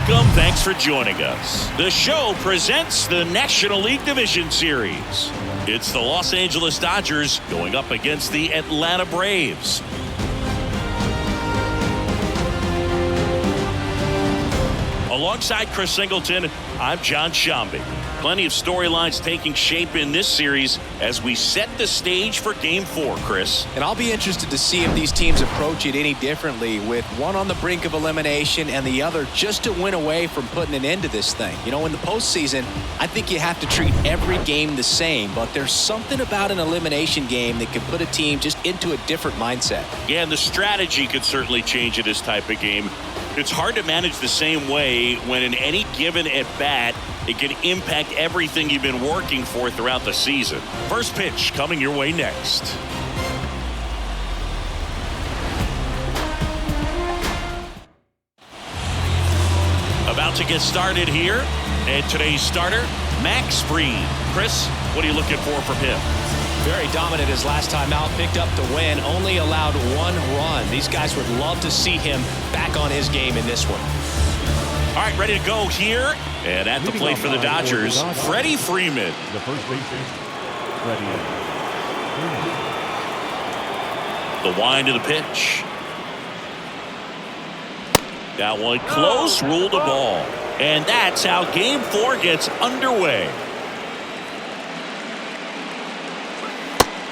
Welcome. Thanks for joining us. The show presents the National League Division Series. It's the Los Angeles Dodgers going up against the Atlanta Braves. Alongside Chris Singleton, I'm John Shambi. Plenty of storylines taking shape in this series as we set the stage for Game 4, Chris. And I'll be interested to see if these teams approach it any differently, with one on the brink of elimination and the other just to win away from putting an end to this thing. You know, in the postseason, I think you have to treat every game the same, but there's something about an elimination game that can put a team just into a different mindset. Yeah, and the strategy could certainly change in this type of game. It's hard to manage the same way when in any given at-bat, it can impact everything you've been working for throughout the season. First pitch coming your way next. About to get started here. And today's starter, Max Fried. Chris, what are you looking for from him? Very dominant his last time out, picked up the win, only allowed one run. These guys would love to see him back on his game in this one. All right, ready to go here. And at the plate for the Dodgers, Freddie Freeman. The first baseman, Freddie. The wind of the pitch. That one close, ruled a ball. And that's how Game 4 gets underway.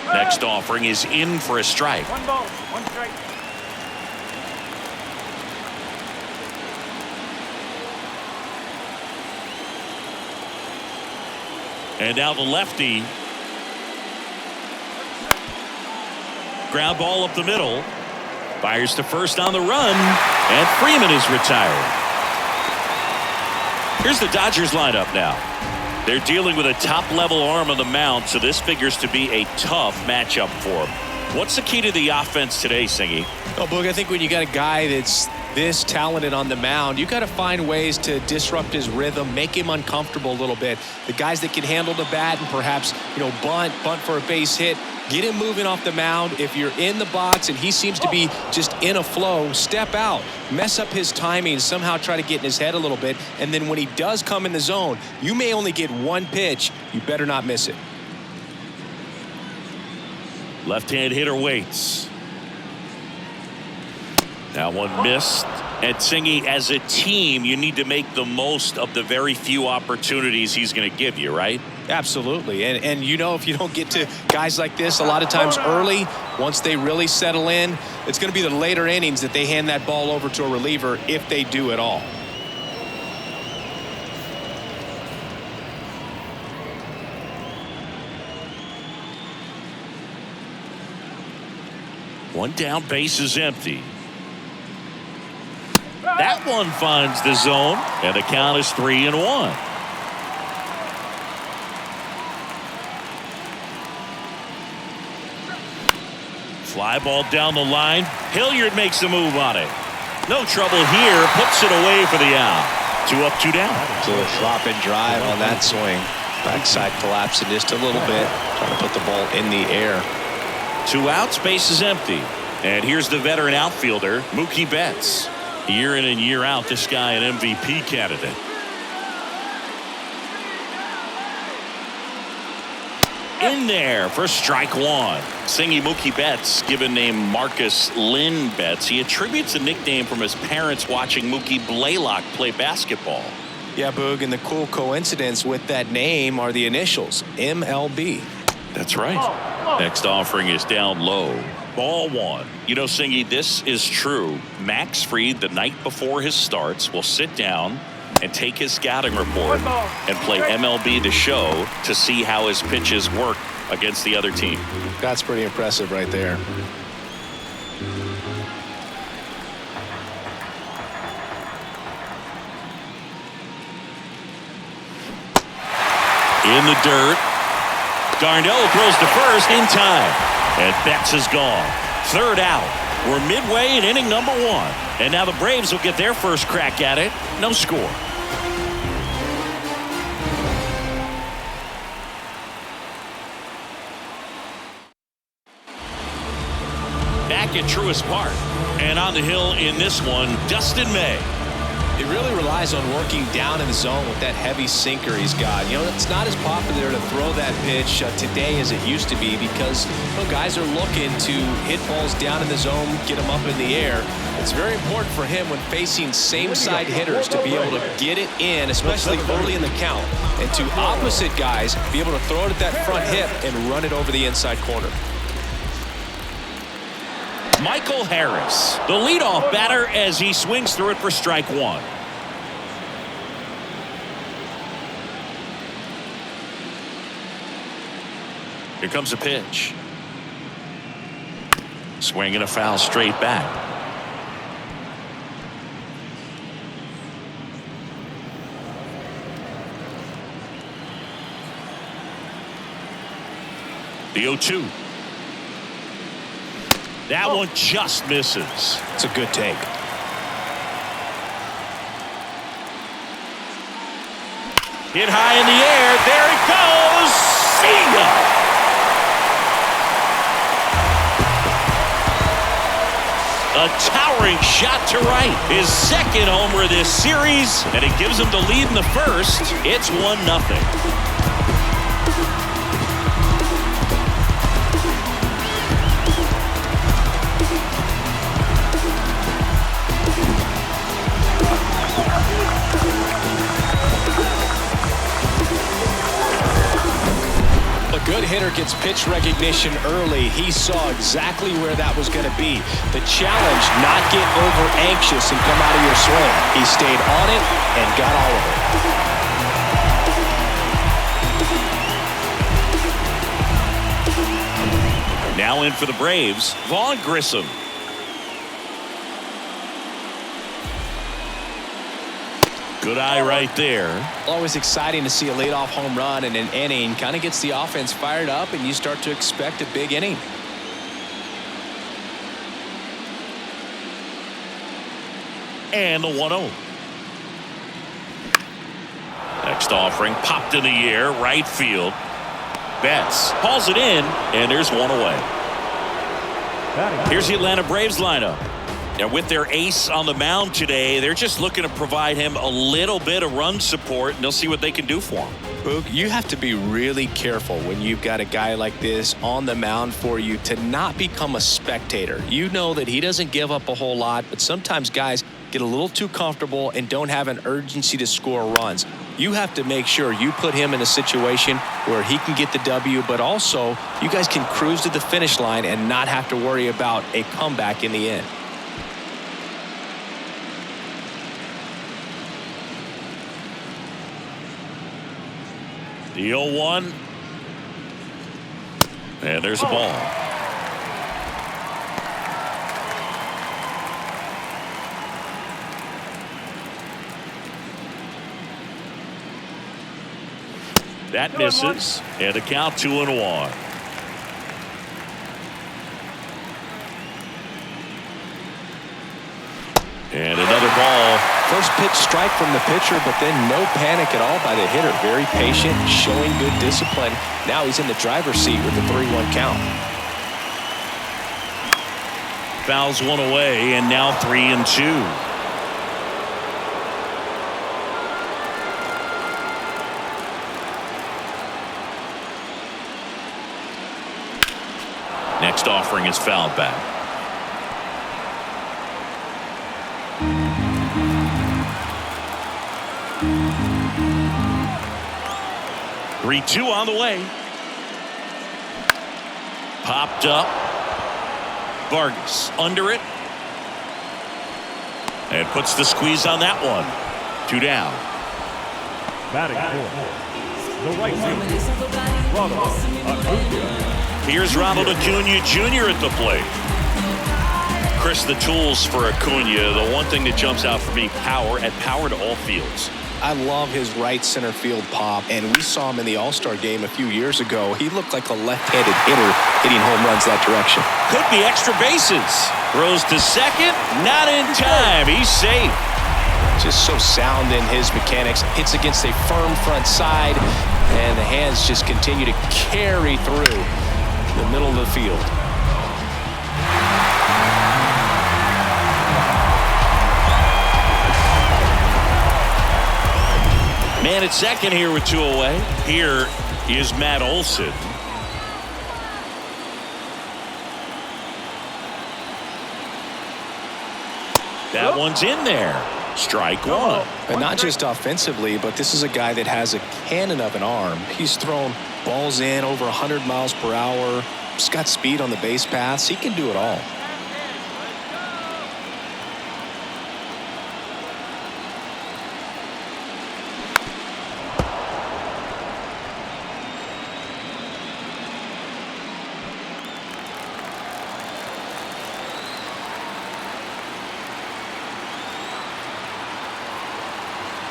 Next offering is in for a strike. 1 ball, 1 strike. And now the lefty. Ground ball up the middle. Fires to first on the run. And Freeman is retired. Here's the Dodgers lineup now. They're dealing with a top-level arm on the mound, so this figures to be a tough matchup for them. What's the key to the offense today, Singy? Oh, Boog, I think when you got a guy that's this talented on the mound, you got to find ways to disrupt his rhythm, make him uncomfortable a little bit. The guys that can handle the bat and perhaps, bunt for a base hit, get him moving off the mound. If you're in the box and he seems to be just in a flow, step out, mess up his timing, somehow try to get in his head a little bit. And then when he does come in the zone, you may only get one pitch. You better not miss it. Left-hand hitter waits. That one missed. And Singy, as a team, you need to make the most of the very few opportunities he's going to give you, right? Absolutely. And if you don't get to guys like this a lot of times early, once they really settle in, it's going to be the later innings that they hand that ball over to a reliever, if they do at all. One down, base is empty. That one finds the zone, and the count is 3-1. Fly ball down the line. Hilliard makes a move on it. No trouble here. Puts it away for the out. 2 up, 2 down. So a drop and drive on that swing. Backside collapsing just a little bit. Trying to put the ball in the air. 2 outs, base is empty. And here's the veteran outfielder, Mookie Betts. Year in and year out, this guy an MVP candidate. In there for strike 1. Singy Mookie Betts, given name Marcus Lynn Betts. He attributes the nickname from his parents watching Mookie Blaylock play basketball. Yeah, Boog, and the cool coincidence with that name are the initials, MLB. That's right. Next offering is down low. Ball 1. Singy, this is true. Max Fried, the night before his starts, will sit down and take his scouting report and play MLB The Show to see how his pitches work against the other team. That's pretty impressive right there. In the dirt. Darnell throws to first in time. And Betts is gone. 3rd out. We're midway in inning number 1. And now the Braves will get their first crack at it. No score. Back at Truist Park. And on the hill in this one, Dustin May. He really relies on working down in the zone with that heavy sinker he's got. You know, it's not as popular to throw that pitch today as it used to be because guys are looking to hit balls down in the zone, get them up in the air. It's very important for him when facing same-side hitters to be able to get it in, especially early in the count, and to opposite guys be able to throw it at that front hip and run it over the inside corner. Michael Harris, the leadoff batter, as he swings through it for strike one. Here comes a pitch. Swing and a foul straight back. The 0-2. That one just misses. It's a good take. Hit high in the air. There it goes. See ya. A towering shot to right. His second homer this series, and it gives him the lead in the first. It's 1-0. Good hitter gets pitch recognition early. He saw exactly where that was going to be. The challenge, not get over anxious and come out of your swing. He stayed on it and got all of it. Now in for the Braves, Vaughn Grissom. Good eye right there. Always exciting to see a leadoff home run in an inning. Kind of gets the offense fired up, and you start to expect a big inning. And the 1-0. Next offering popped in the air, right field. Betts hauls it in, and there's one away. Here's the Atlanta Braves lineup. And with their ace on the mound today, they're just looking to provide him a little bit of run support, and they'll see what they can do for him. Boog, you have to be really careful when you've got a guy like this on the mound for you to not become a spectator. You know that he doesn't give up a whole lot, but sometimes guys get a little too comfortable and don't have an urgency to score runs. You have to make sure you put him in a situation where he can get the W, but also you guys can cruise to the finish line and not have to worry about a comeback in the end. The 0-1. And there's a ball. That misses. And a count 2-1. And another ball. First pitch strike from the pitcher, but then no panic at all by the hitter. Very patient, showing good discipline. Now he's in the driver's seat with the 3-1 count. Fouls one away, and now 3-2. Next offering is fouled back. 3-2 on the way. Popped up. Vargas under it. And puts the squeeze on that one. 2 down. Batting fourth, the right fielder, Ronald Acuna. Here's Ronald Acuna Jr. at the plate. Chris, the tools for Acuna, the one thing that jumps out for me, power, and power to all fields. I love his right center field pop, and we saw him in the All-Star game a few years ago. He looked like a left-handed hitter hitting home runs that direction. Could be extra bases. Throws to second, not in time. He's safe. Just so sound in his mechanics. Hits against a firm front side, and the hands just continue to carry through the middle of the field. man at second here with 2 away. Here is Matt Olson. That one's in there. Strike one. And not just offensively, but this is a guy that has a cannon of an arm. He's thrown balls in over 100 miles per hour. He's got speed on the base paths. He can do it all.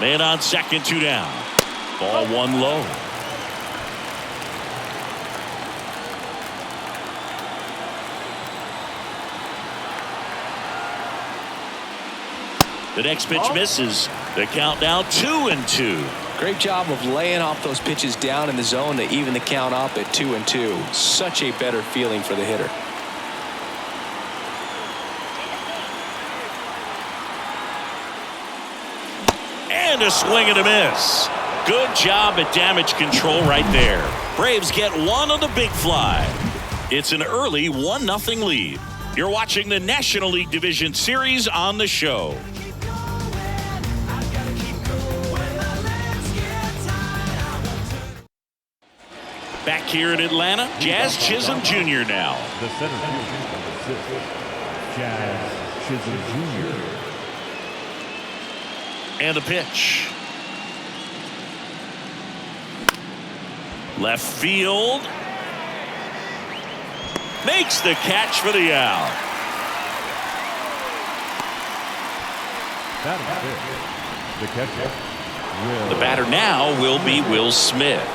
Man on second, 2 down. Ball 1 low. The next pitch misses. The count now 2-2. Great job of laying off those pitches down in the zone to even the count up at 2-2. Such a better feeling for the hitter. And a swing and a miss. Good job at damage control right there. Braves get one on the big fly. It's an early 1-0 lead. You're watching the National League Division Series on the show. Back here in Atlanta, Jazz Chisholm Jr. now. The center fielder, Jazz Chisholm Jr. And a pitch. Left field. Makes the catch for the out. The catcher. The batter now will be Will Smith.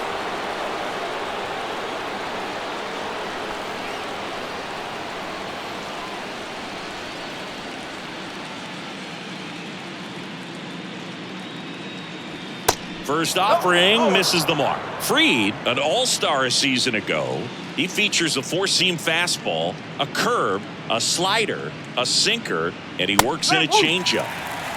First offering misses the mark. Fried, an all-star a season ago. He features a 4-seam fastball, a curve, a slider, a sinker, and he works in a changeup.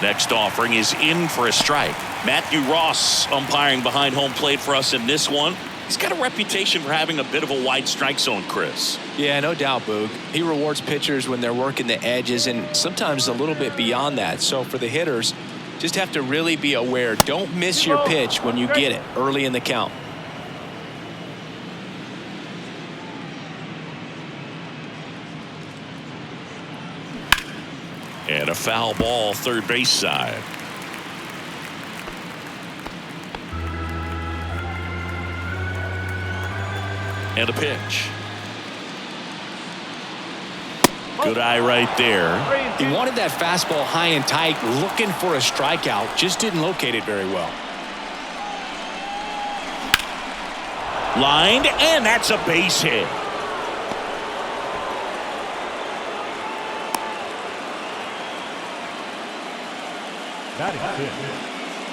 Next offering is in for a strike. Matthew Ross umpiring behind home plate for us in this one. He's got a reputation for having a bit of a wide strike zone, Chris. Yeah, no doubt, Boog. He rewards pitchers when they're working the edges and sometimes a little bit beyond that. So for the hitters, just have to really be aware. Don't miss your pitch when you get it early in the count. And a foul ball, third base side. And a pitch. Good eye right there. He wanted that fastball high and tight, looking for a strikeout. Just didn't locate it very well. Lined, and that's a base hit.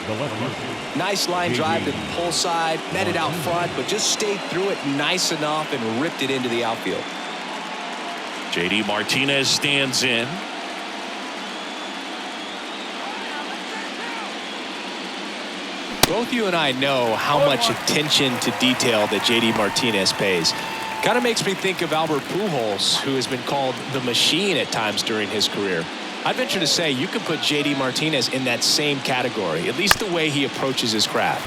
The left field. Nice line drive to the pull side, met it out front, but just stayed through it nice enough and ripped it into the outfield. JD Martinez stands in. Both you and I know how much attention to detail that JD Martinez pays. Kind of makes me think of Albert Pujols, who has been called the machine at times during his career. I'd venture to say you could put JD Martinez in that same category, at least the way he approaches his craft.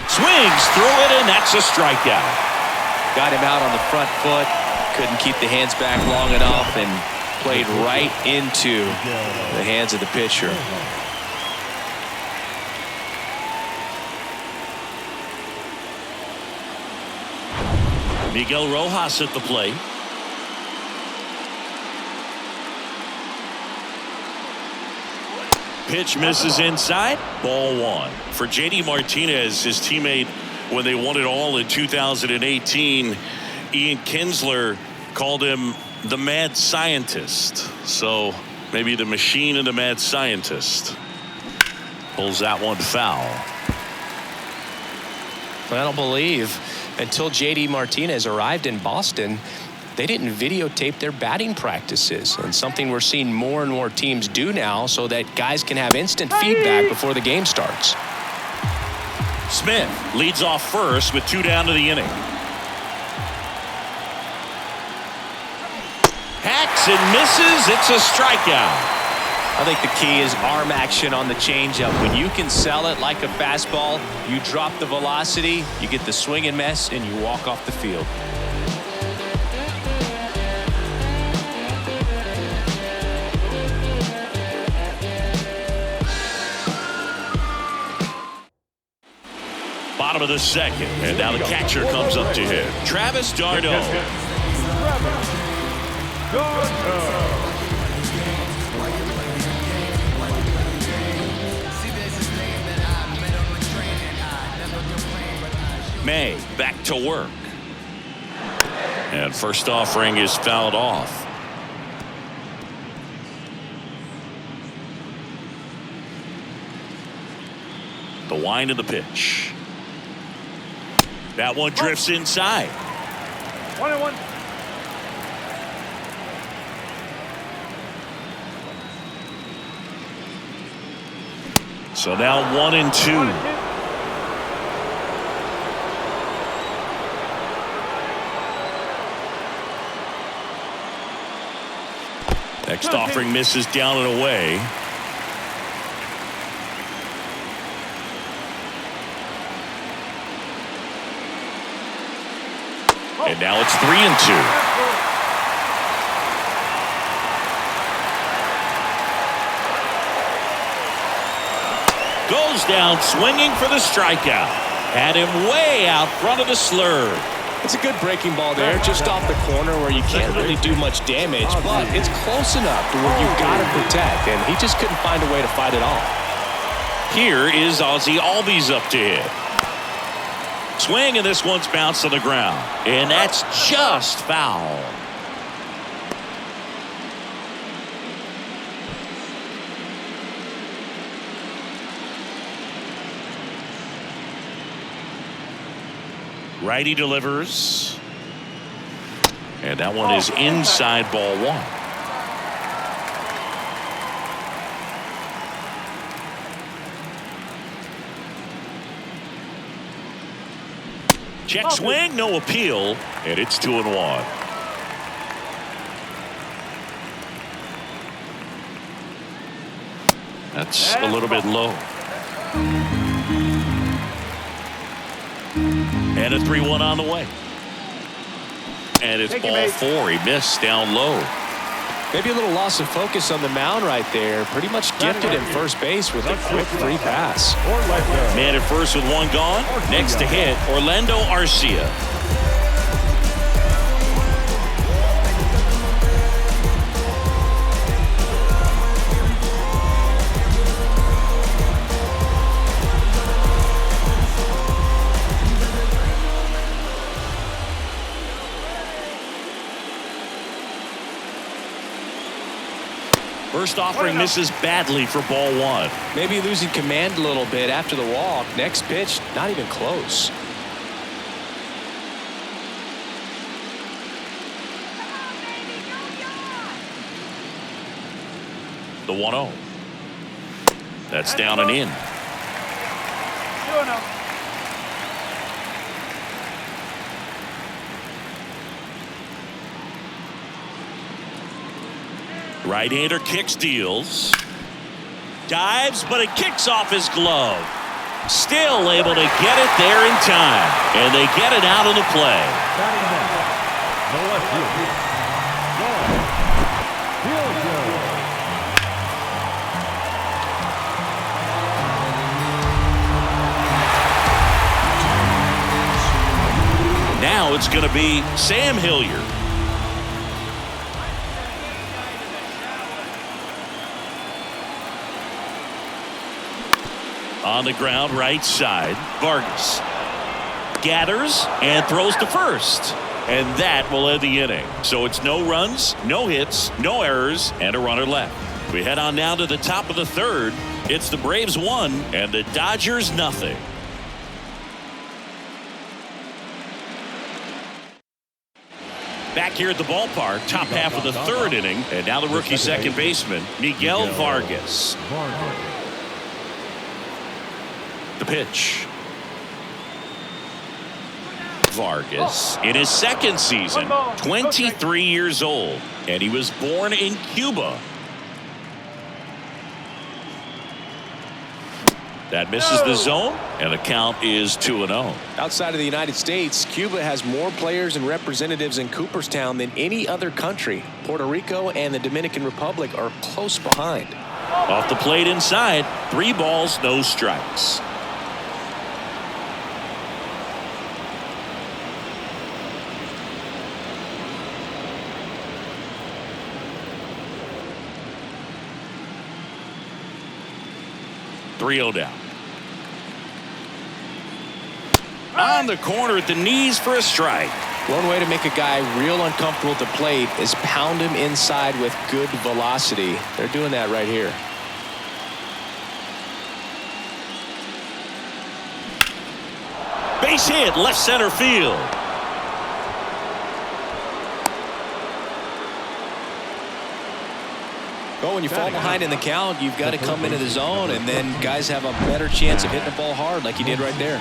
Swings through it, and that's a strikeout. Got him out on the front foot, couldn't keep the hands back long enough, and played right into the hands of the pitcher. Miguel Rojas at the plate. Pitch misses inside. Ball 1. For JD Martinez, his teammate, when they won it all in 2018, Ian Kinsler called him the mad scientist. So maybe the machine and the mad scientist. Pulls that one foul. I don't believe until J.D. Martinez arrived in Boston, they didn't videotape their batting practices, and something we're seeing more and more teams do now so that guys can have instant feedback before the game starts. Smith leads off first with 2 down to the inning. Hacks and misses. It's a strikeout. I think the key is arm action on the changeup. When you can sell it like a fastball, you drop the velocity, you get the swing and miss, and you walk off the field. Bottom of the second, and now the catcher comes up to hit. Travis d'Arnaud. May back to work. And first offering is fouled off. The wind of the pitch. That one drifts inside. 1-1. So now 1-2. Next offering misses down and away. And now it's 3-2. Goes down swinging for the strikeout. Had him way out front of the slurve. It's a good breaking ball there, just off the corner where you can't really do much damage, but it's close enough to where you've got to protect, and he just couldn't find a way to fight it off. Here is Ozzie Albies up to hit. Swing, and this one's bounced on the ground, and that's just foul. Righty delivers, and that one is inside, ball 1. Check swing, no appeal, and it's 2-1. That's a little bit low. And a 3-1 on the way. And it's ball 4. He missed down low. Maybe a little loss of focus on the mound right there. Pretty much gifted him first base with a quick free pass. Man at first with 1 gone. Next to hit, Orlando Arcia. First offering misses badly for ball 1. Maybe losing command a little bit after the walk. Next pitch, not even close. The 1-0. That's down and in. 2-0. Right-hander kicks, deals. Dives, but it kicks off his glove. Still able to get it there in time. And they get it out of the play. Batting next, the left fielder, Field goal. Now it's going to be Sam Hilliard. On the ground, right side, Vargas gathers and throws to first, and that will end the inning. So it's no runs, no hits, no errors, and a runner left. We head on now to the top of the third. It's the Braves 1 and the Dodgers nothing. Back here at the ballpark, top half of the third inning, and now the rookie second baseman, Miguel Vargas. The pitch. Vargas in his second season, 23 years old, and he was born in Cuba. That misses the zone, and the count is 2-0. Outside of the United States, Cuba has more players and representatives in Cooperstown than any other country. Puerto Rico and the Dominican Republic are close behind. Off the plate inside, 3 balls, no strikes. Down. On the corner at the knees for a strike. One way to make a guy real uncomfortable at the plate is pound him inside with good velocity. They're doing that right here. Base hit, left center field. Well, when you fall behind in the count, you've got to come into the zone, and then guys have a better chance of hitting the ball hard like you did right there.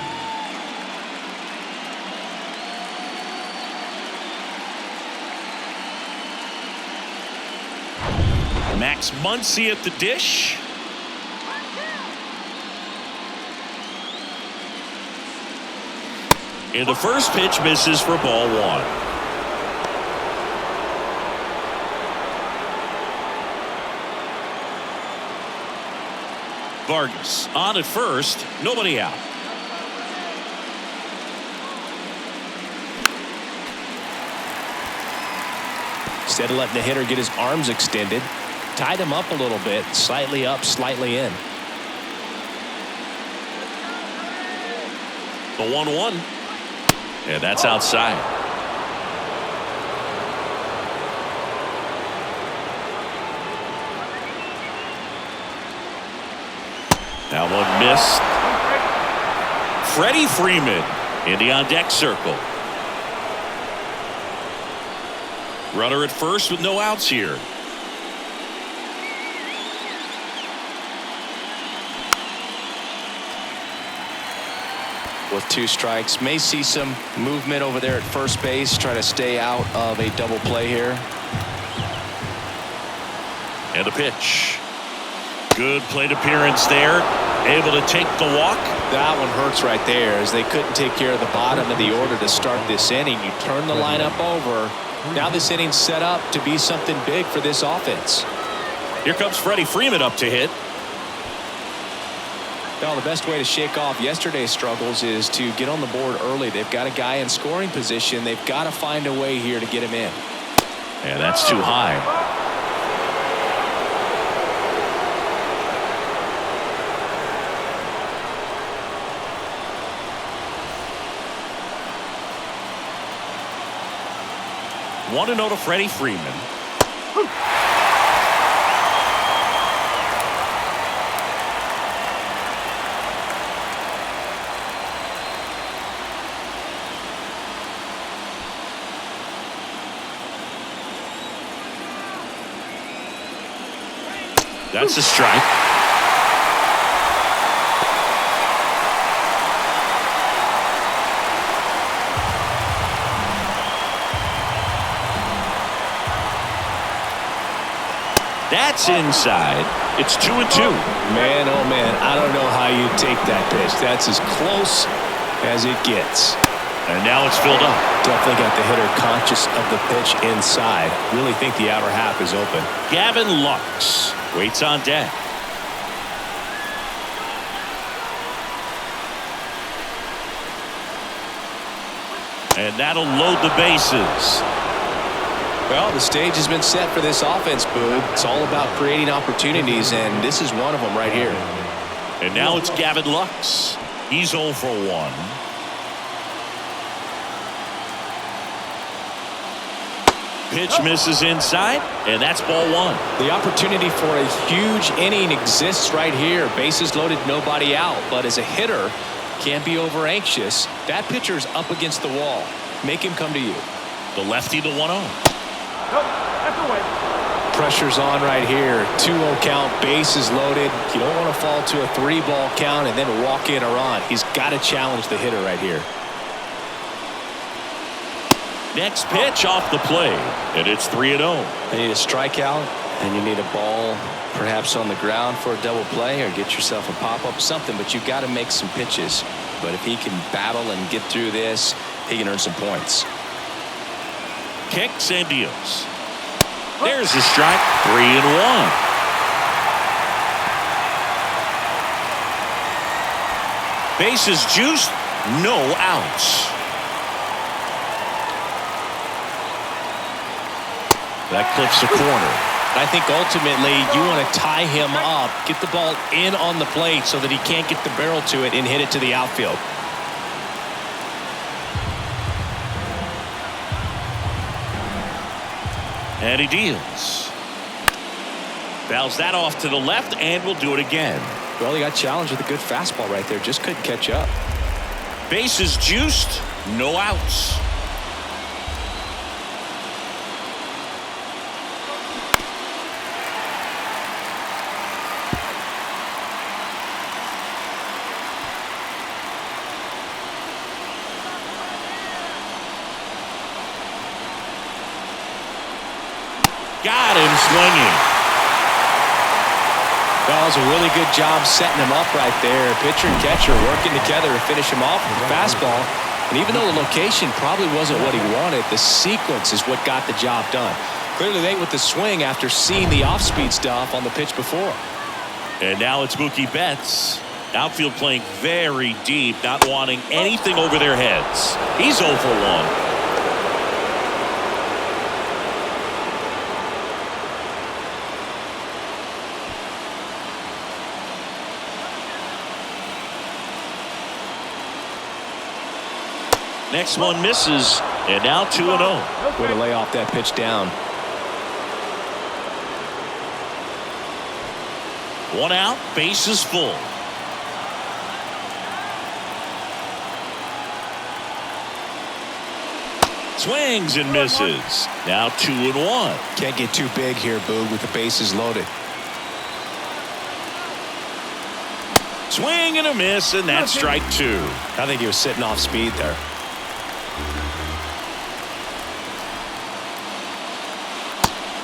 Max Muncy at the dish. And the first pitch misses for ball 1. Vargas on at first, nobody out. Instead of letting the hitter get his arms extended, tied him up a little bit, slightly up, slightly in. The 1-1. And that's outside. That one missed. Freddie Freeman in the on-deck circle. Runner at first with no outs here. With 2 strikes, may see some movement over there at first base, try to stay out of a double play here. And a pitch. Good plate appearance there. Able to take the walk. That one hurts right there, as they couldn't take care of the bottom of the order to start this inning. You turn the lineup over. Now this inning's set up to be something big for this offense. Here comes Freddie Freeman up to hit. Well, the best way to shake off yesterday's struggles is to get on the board early. They've got a guy in scoring position. They've got to find a way here to get him in. And that's too high. Want to know to Freddie Freeman. That's a strike. That's inside. It's 2-2. Man, oh man, I don't know how you take that pitch. That's as close as it gets. And now it's filled up. Definitely got the hitter conscious of the pitch inside. Really think the outer half is open. Gavin Lux waits on deck. And that'll load the bases. Well, the stage has been set for this offense, Boog. It's all about creating opportunities, and this is one of them right here. And now it's Gavin Lux. He's 0 for 1. Pitch misses inside, and that's ball 1. The opportunity for a huge inning exists right here. Bases loaded, nobody out. But as a hitter, can't be over anxious. That pitcher's up against the wall. Make him come to you. The lefty to 1-0. Nope, that's away. Pressure's on right here. 2-0 count, bases loaded. You don't want to fall to a 3-ball count and then walk in or run. He's got to challenge the hitter right here. Next pitch off the play, and it's 3-0. You need a strikeout, and you need a ball perhaps on the ground for a double play, or get yourself a pop-up, something, but you've got to make some pitches. But if he can battle and get through this, he can earn some points. Kicks and deals. There's the strike. 3-1. Bases juiced, no outs. That clips the corner. I think ultimately you want to tie him up, get the ball in on the plate so that he can't get the barrel to it and hit it to the outfield. And he deals. Fouls that off to the left and will do it again. Well, he got challenged with a good fastball right there. Just couldn't catch up. Bases juiced, no outs. Got him swinging. Well, it was a really good job setting him up right there. Pitcher and catcher working together to finish him off with the fastball. And even though the location probably wasn't what he wanted, the sequence is what got the job done. Clearly late with the swing after seeing the off-speed stuff on the pitch before. And now it's Mookie Betts. Outfield playing very deep, not wanting anything over their heads. He's 0 for 1. Next one misses, and now 2-0. Way to lay off that pitch down. 1 out, bases full. Swings and misses. Now 2-1. Can't get too big here, Boog, with the bases loaded. Swing and a miss, and that's strike 2. I think he was sitting off speed there.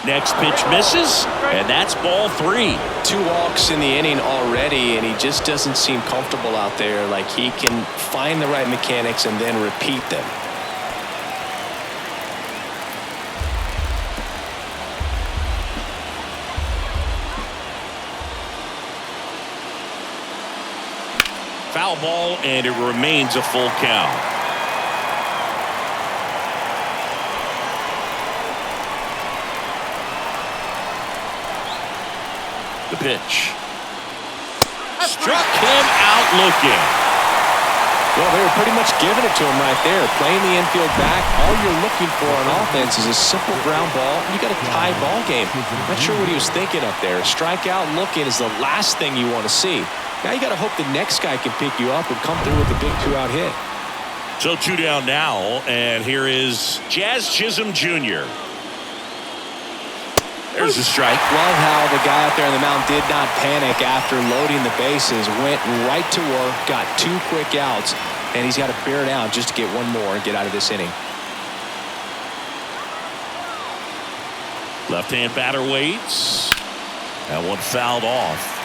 Next pitch misses, and that's ball 3. 2 walks in the inning already, and he just doesn't seem comfortable out there. Like he can find the right mechanics and then repeat them. Foul ball, and it remains a full count. The pitch. Struck him out looking. Well, they were pretty much giving it to him right there. Playing the infield back. All you're looking for on offense is a simple ground ball. You got a tie ball game. Not sure what he was thinking up there. A strikeout looking is the last thing you want to see. Now you got to hope the next guy can pick you up and come through with a big 2-out hit. So 2 down now, and here is Jazz Chisholm Jr. There's a strike. Love how the guy out there on the mound did not panic after loading the bases. Went right to work, got 2 quick outs, and he's got to bear down just to get one more and get out of this inning. Left-hand batter waits. That one fouled off.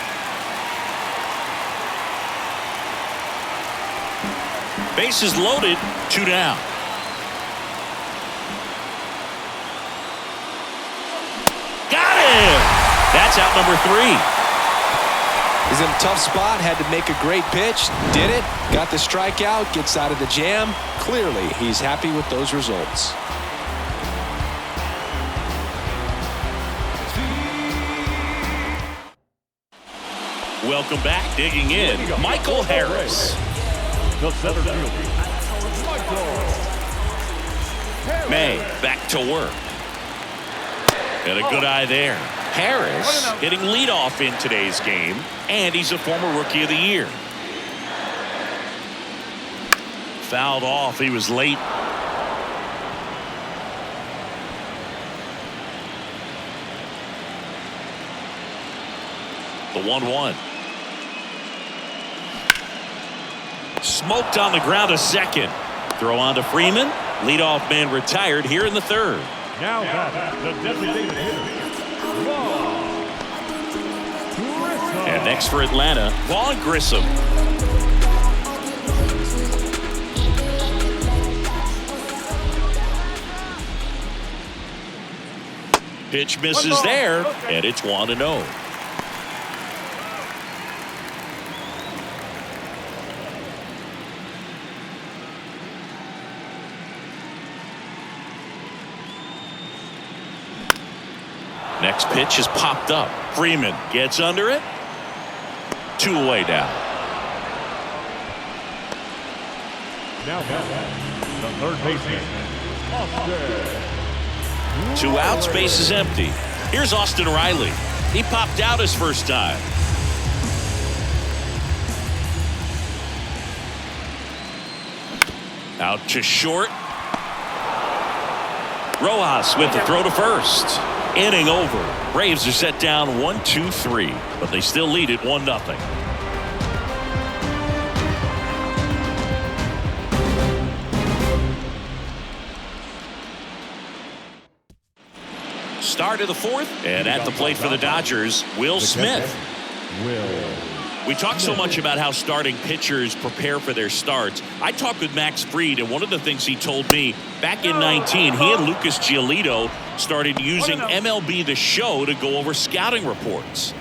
Bases loaded, 2 down. Got him! That's out number 3. He's in a tough spot, had to make a great pitch, did it, got the strikeout, gets out of the jam. Clearly, he's happy with those results. Welcome back, digging in, Michael Harris. The center fielder, Michael May back to work. And a good eye there. Harris hitting leadoff in today's game, and he's a former Rookie of the Year. Fouled off. He was late. The 1-1. Smoked on the ground to second. Throw on to Freeman. Leadoff man retired here in the third. Now batting the designated hitter, Grissom. And next for Atlanta, Vaughn Grissom. Pitch misses there, and it's 1-0. Next pitch is popped up. Freeman gets under it. 2 away now. Now the third baseman, Austin. 2 outs, base is empty. Here's Austin Riley. He popped out his first time. Out to short. Rojas with the throw to first. Inning over. Braves are set down 1-2-3, but they still lead it 1-0. Start of the fourth, and at the plate for the Dodgers, Will Smith. We talk so much about how starting pitchers prepare for their starts. I talked with Max Fried, and one of the things he told me back in 19, he and Lucas Giolito started using MLB The Show to go over scouting reports.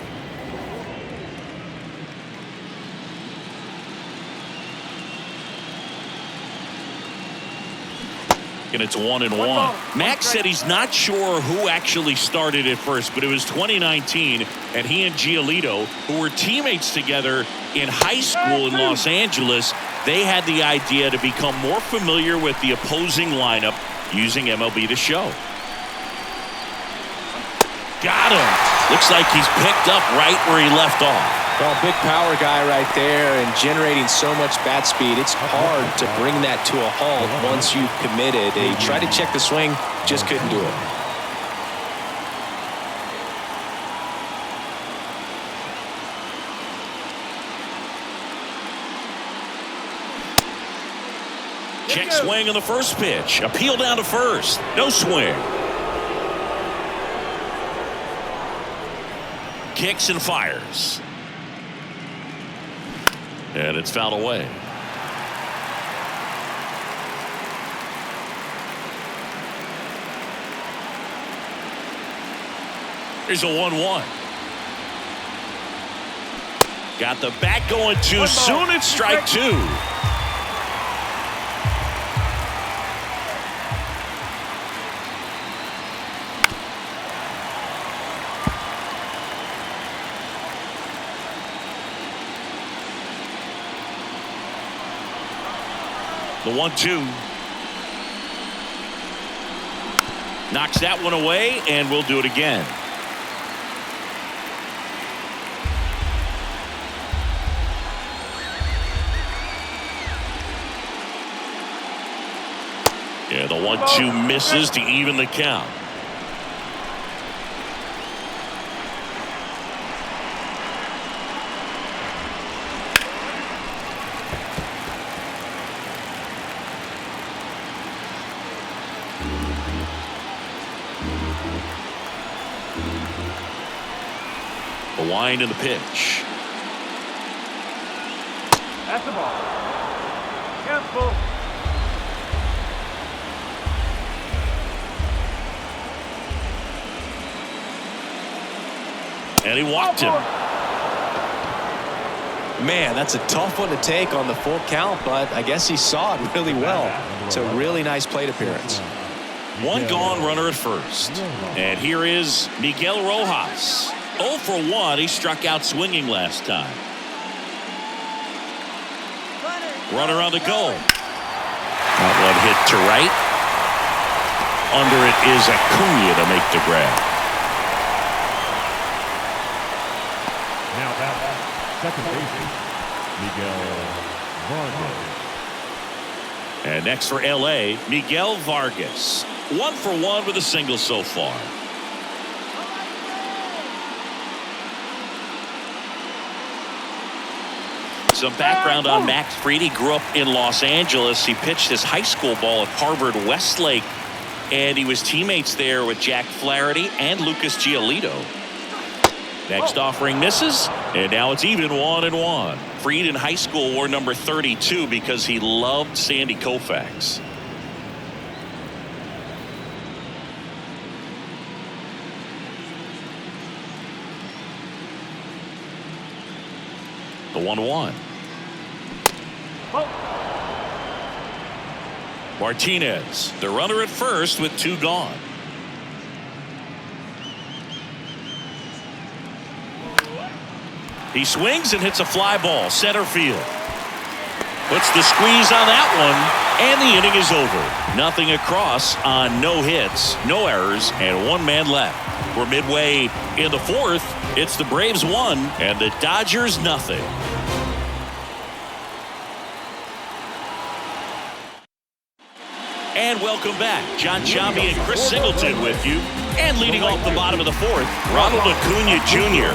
And it's 1-1. Max said he's not sure who actually started at first, but it was 2019, and he and Giolito, who were teammates together in high school in Los Angeles, they had the idea to become more familiar with the opposing lineup using MLB The Show. Got him. Looks like he's picked up right where he left off. Well, big power guy right there and generating so much bat speed. It's hard to bring that to a halt once you've committed. He tried to check the swing, just couldn't do it. Check swing on the first pitch. Appeal down to first. No swing. Kicks and fires. And it's fouled away. Here's a 1-1. Got the bat going too soon. It's strike 2. The 1-2. Knocks that one away, and we'll do it again. Yeah, the 1-2 misses to even the count. The wind and the pitch. That's the ball. Cancel. And he walked him. Man, that's a tough one to take on the full count, but I guess he saw it really well. It's a really nice plate appearance. One gone, runner at first. And here is Miguel Rojas. 0 for 1. He struck out swinging last time. Runner on the go. That one hit to right. Under it is Acuna to make the grab. Now back, second baseman, Miguel Vargas. And next for LA, Miguel Vargas. 1 for 1 with a single so far. Some background on Max Fried. He grew up in Los Angeles. He pitched his high school ball at Harvard Westlake, and he was teammates there with Jack Flaherty and Lucas Giolito. Next offering misses, and now it's even 1-1. Fried in high school wore number 32 because he loved Sandy Koufax. The 1-1. Martinez, the runner at first with 2 gone. He swings and hits a fly ball center field. Puts the squeeze on that one, and the inning is over. Nothing across on no hits, no errors, and 1 man left. We're midway in the 4th. It's the Braves 1 and the Dodgers nothing. And welcome back. John Chambi and Chris Singleton with you. And leading off the bottom of the 4th, Ronald Acuna Jr.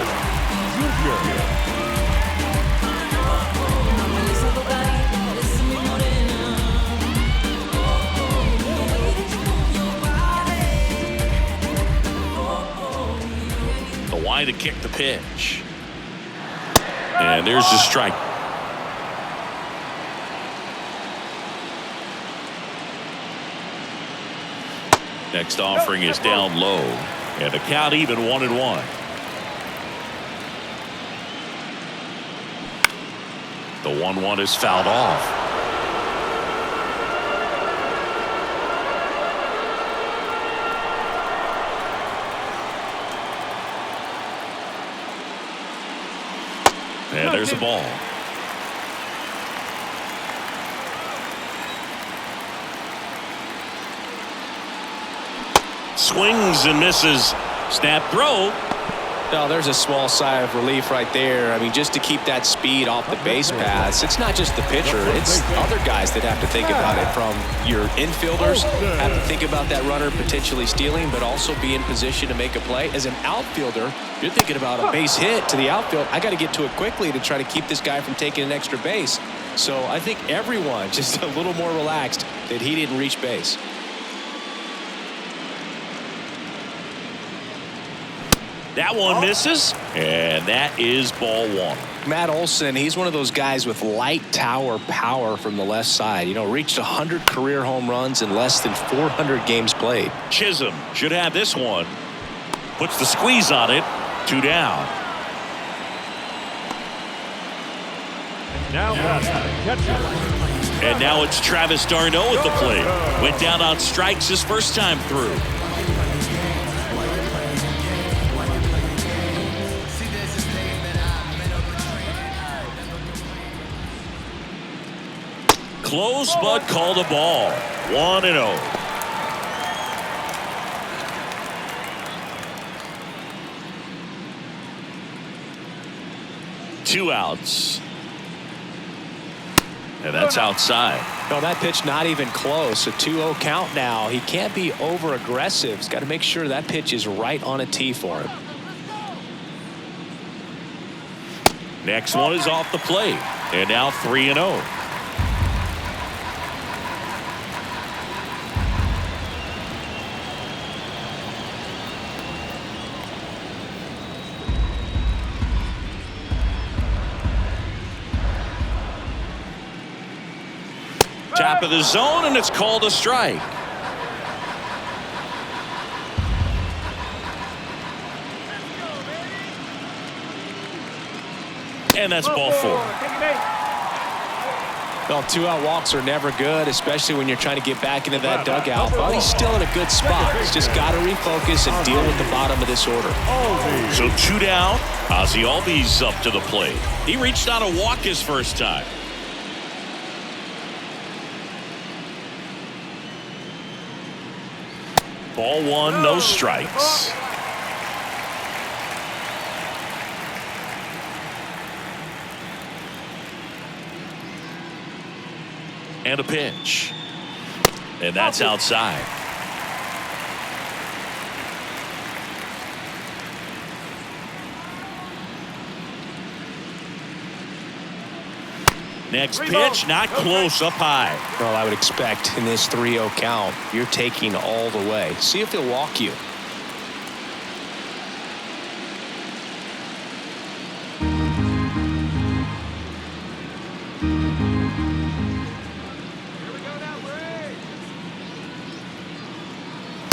The line to kick the pitch. And there's the strike. Next offering is down low, and the count even 1-1. The 1-1 is fouled off. And there's a ball. Swings and misses. Snap throw. No, there's a small sigh of relief right there. I mean, just to keep that speed off the base paths. It's not just the pitcher. It's other guys that have to think about it. From your infielders have to think about that runner potentially stealing, but also be in position to make a play. As an outfielder, you're thinking about a base hit to the outfield. I got to get to it quickly to try to keep this guy from taking an extra base. So I think everyone just a little more relaxed that he didn't reach base. That one misses, and that is ball 1. Matt Olson, he's one of those guys with light tower power from the left side. You know, reached 100 career home runs in less than 400 games played. Chisholm should have this one. Puts the squeeze on it. 2 down. And now it's Travis d'Arnaud at the plate. Went down on strikes his first time through. Close, but called a ball. 1-0. Two outs. And that's outside. No, that pitch not even close. A 2-0 count now. He can't be over aggressive. He's got to make sure that pitch is right on a tee for him. Next one is off the plate. And now 3-0. Top of the zone, and it's called a strike. And that's ball 4. Well, 2-out walks are never good, especially when you're trying to get back into that dugout. But he's still in a good spot. He's just got to refocus and deal with the bottom of this order. So 2 down. Ozzie Albies up to the plate. He reached on a walk his first time. Ball 1, no strikes. And a pitch. And that's outside. Next pitch, not close, up high. Well, I would expect in this 3-0 count, you're taking all the way. See if he'll walk you.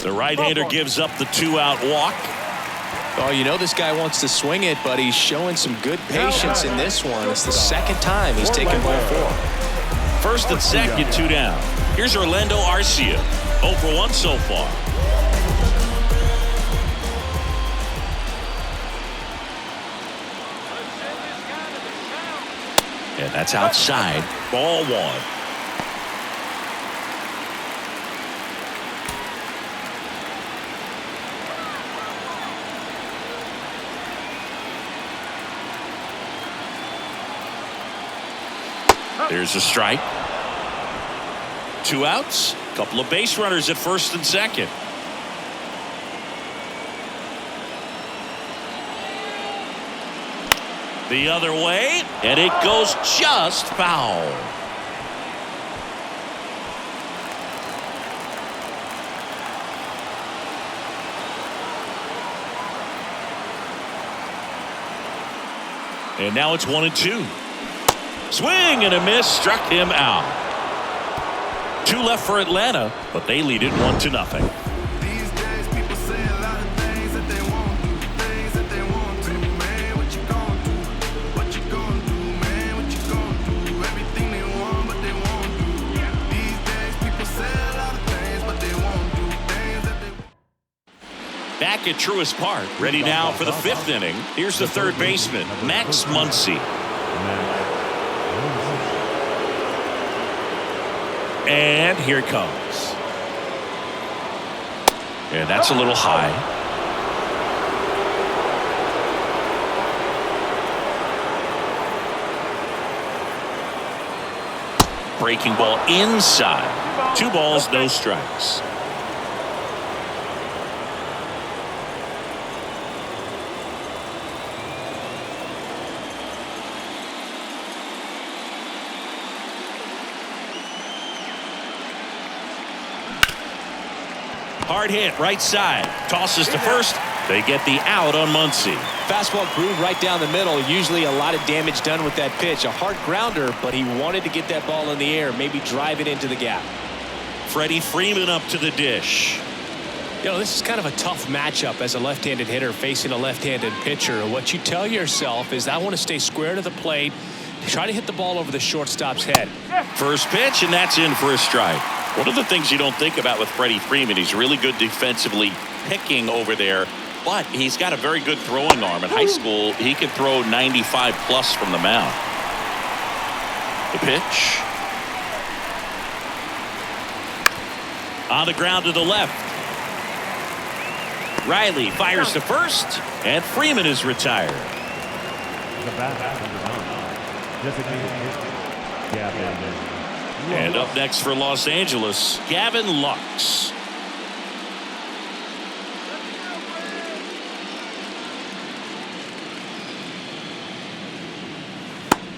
The right-hander gives up the 2-out walk. Oh, you know this guy wants to swing it, but he's showing some good patience in this one. It's the second time he's taken ball 4. First and second, 2 down. Here's Orlando Arcia, 0 for 1 so far. And that's outside. Ball 1. There's a strike. 2 outs. Couple of base runners at first and second. The other way, and it goes just foul. And now it's 1-2. Swing and a miss, struck him out. 2 left for Atlanta, but they lead it 1-0. These days people say a lot of things that they won't do, things that they won't do, man. What you gonna do? What you gonna do, man? What you gonna do? Everything they want, but they won't do. These days people say a lot of things, but they won't do things that they. Back at Truist Park, ready now for the 5th inning. Here's the third baseman, Max Muncy. And here it comes. And that's a little high. Breaking ball inside. 2 balls, no strikes. Hard hit, right side. Tosses to first. They get the out on Muncy. Fastball groove right down the middle. Usually a lot of damage done with that pitch. A hard grounder, but he wanted to get that ball in the air, maybe drive it into the gap. Freddie Freeman up to the dish. You know, this is kind of a tough matchup as a left-handed hitter facing a left-handed pitcher. What you tell yourself is, I want to stay square to the plate, try to hit the ball over the shortstop's head. First pitch, and that's in for a strike. One of the things you don't think about with Freddie Freeman, he's really good defensively picking over there, but he's got a very good throwing arm. In high school, he could throw 95 plus from the mound. The pitch. On the ground to the left. Riley fires to first, and Freeman is retired. The bat, number 9. Designated hitter, Gavin. And up next for Los Angeles, Gavin Lux.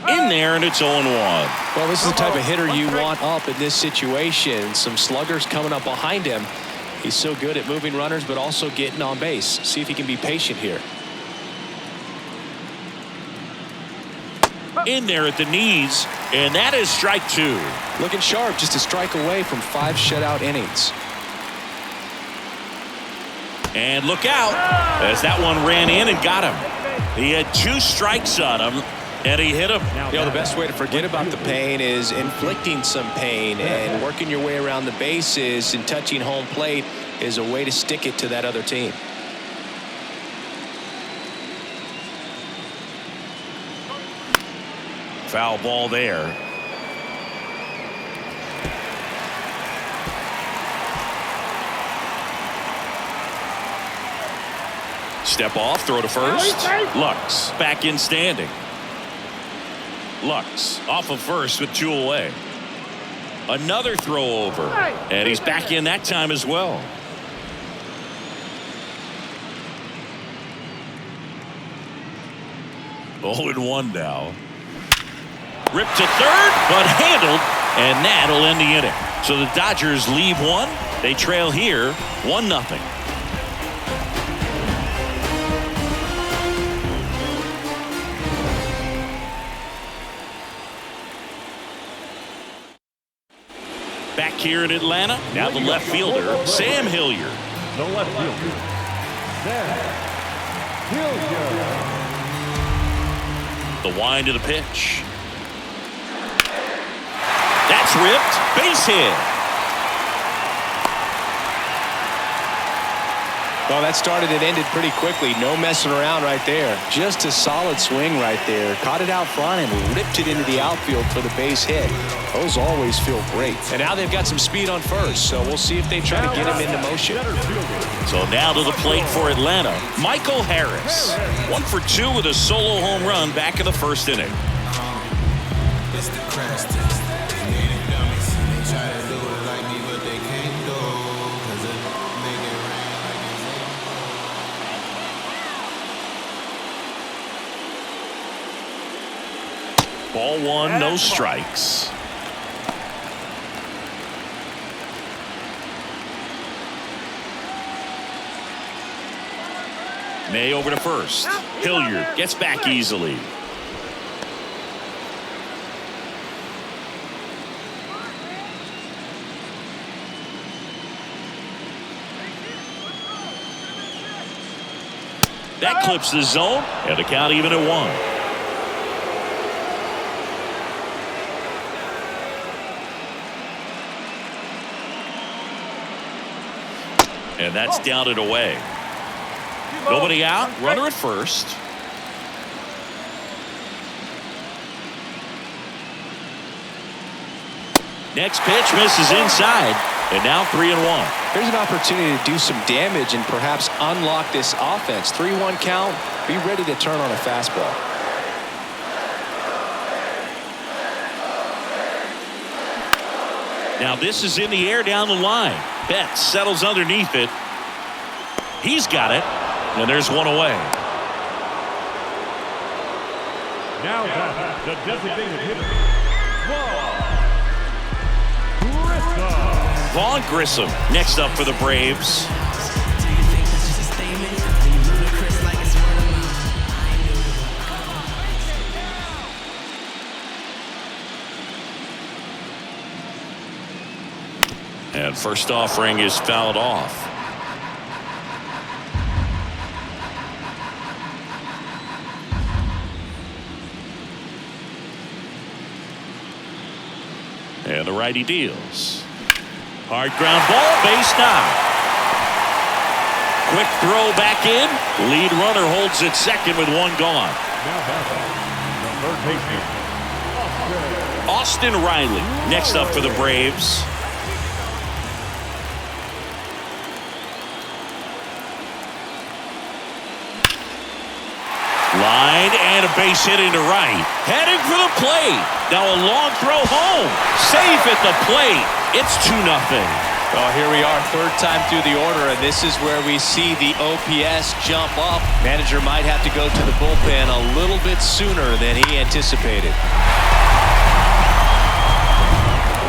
In there, and it's 0-1. Well, this is the type of hitter you want up in this situation. Some sluggers coming up behind him. He's so good at moving runners, but also getting on base. See if he can be patient here. In there at the knees, and that is strike 2. Looking sharp, just a strike away from 5 shutout innings. And look out, as that one ran in and got him. He had 2 strikes on him, and he hit him. You know, the best way to forget about the pain is inflicting some pain, and working your way around the bases and touching home plate is a way to stick it to that other team. Foul ball there. Step off, throw to first. Lux back in standing. Lux off of first with 2 away. Another throw over, and he's back in that time as well. Oh, and 1 now. Ripped to third, but handled, and that'll end the inning. So the Dodgers leave one. They trail here 1-0. Back here in Atlanta, now the left fielder, Sam Hilliard. The left fielder, Sam Hilliard. The wind of the pitch. That's ripped. Base hit. Well, that started and ended pretty quickly. No messing around right there. Just a solid swing right there. Caught it out front and ripped it into the outfield for the base hit. Those always feel great. And now they've got some speed on first, so we'll see if they try to get him into motion. So now to the plate for Atlanta, Michael Harris. 1 for 2 with a solo home run back in the first inning. It's the crash test. They made it dummies. They try to do it like me, but they can't do it. 'Cause it make it rain like it's Ball 1, no strikes. May over to first. Hilliard gets back easily. That clips the zone, and the count even at 1. And that's down and away. Nobody out, runner at first. Next pitch misses inside, and now 3-1. Here's an opportunity to do some damage and perhaps unlock this offense. 3-1 count. Be ready to turn on a fastball. Now this is in the air down the line. Betts settles underneath it. He's got it, and there's one away. Now back the designated hitter, Vaughn Grissom next up for the Braves. And first offering is fouled off. And the righty deals. Hard ground ball, base knock. Quick throw back in. Lead runner holds it second with one gone. Austin Riley next up for the Braves. Line and a base hit into right. Heading for the plate. Now a long throw home. Safe at the plate. It's 2-0. Well, here we are, third time through the order, and this is where we see the OPS jump up. Manager might have to go to the bullpen a little bit sooner than he anticipated.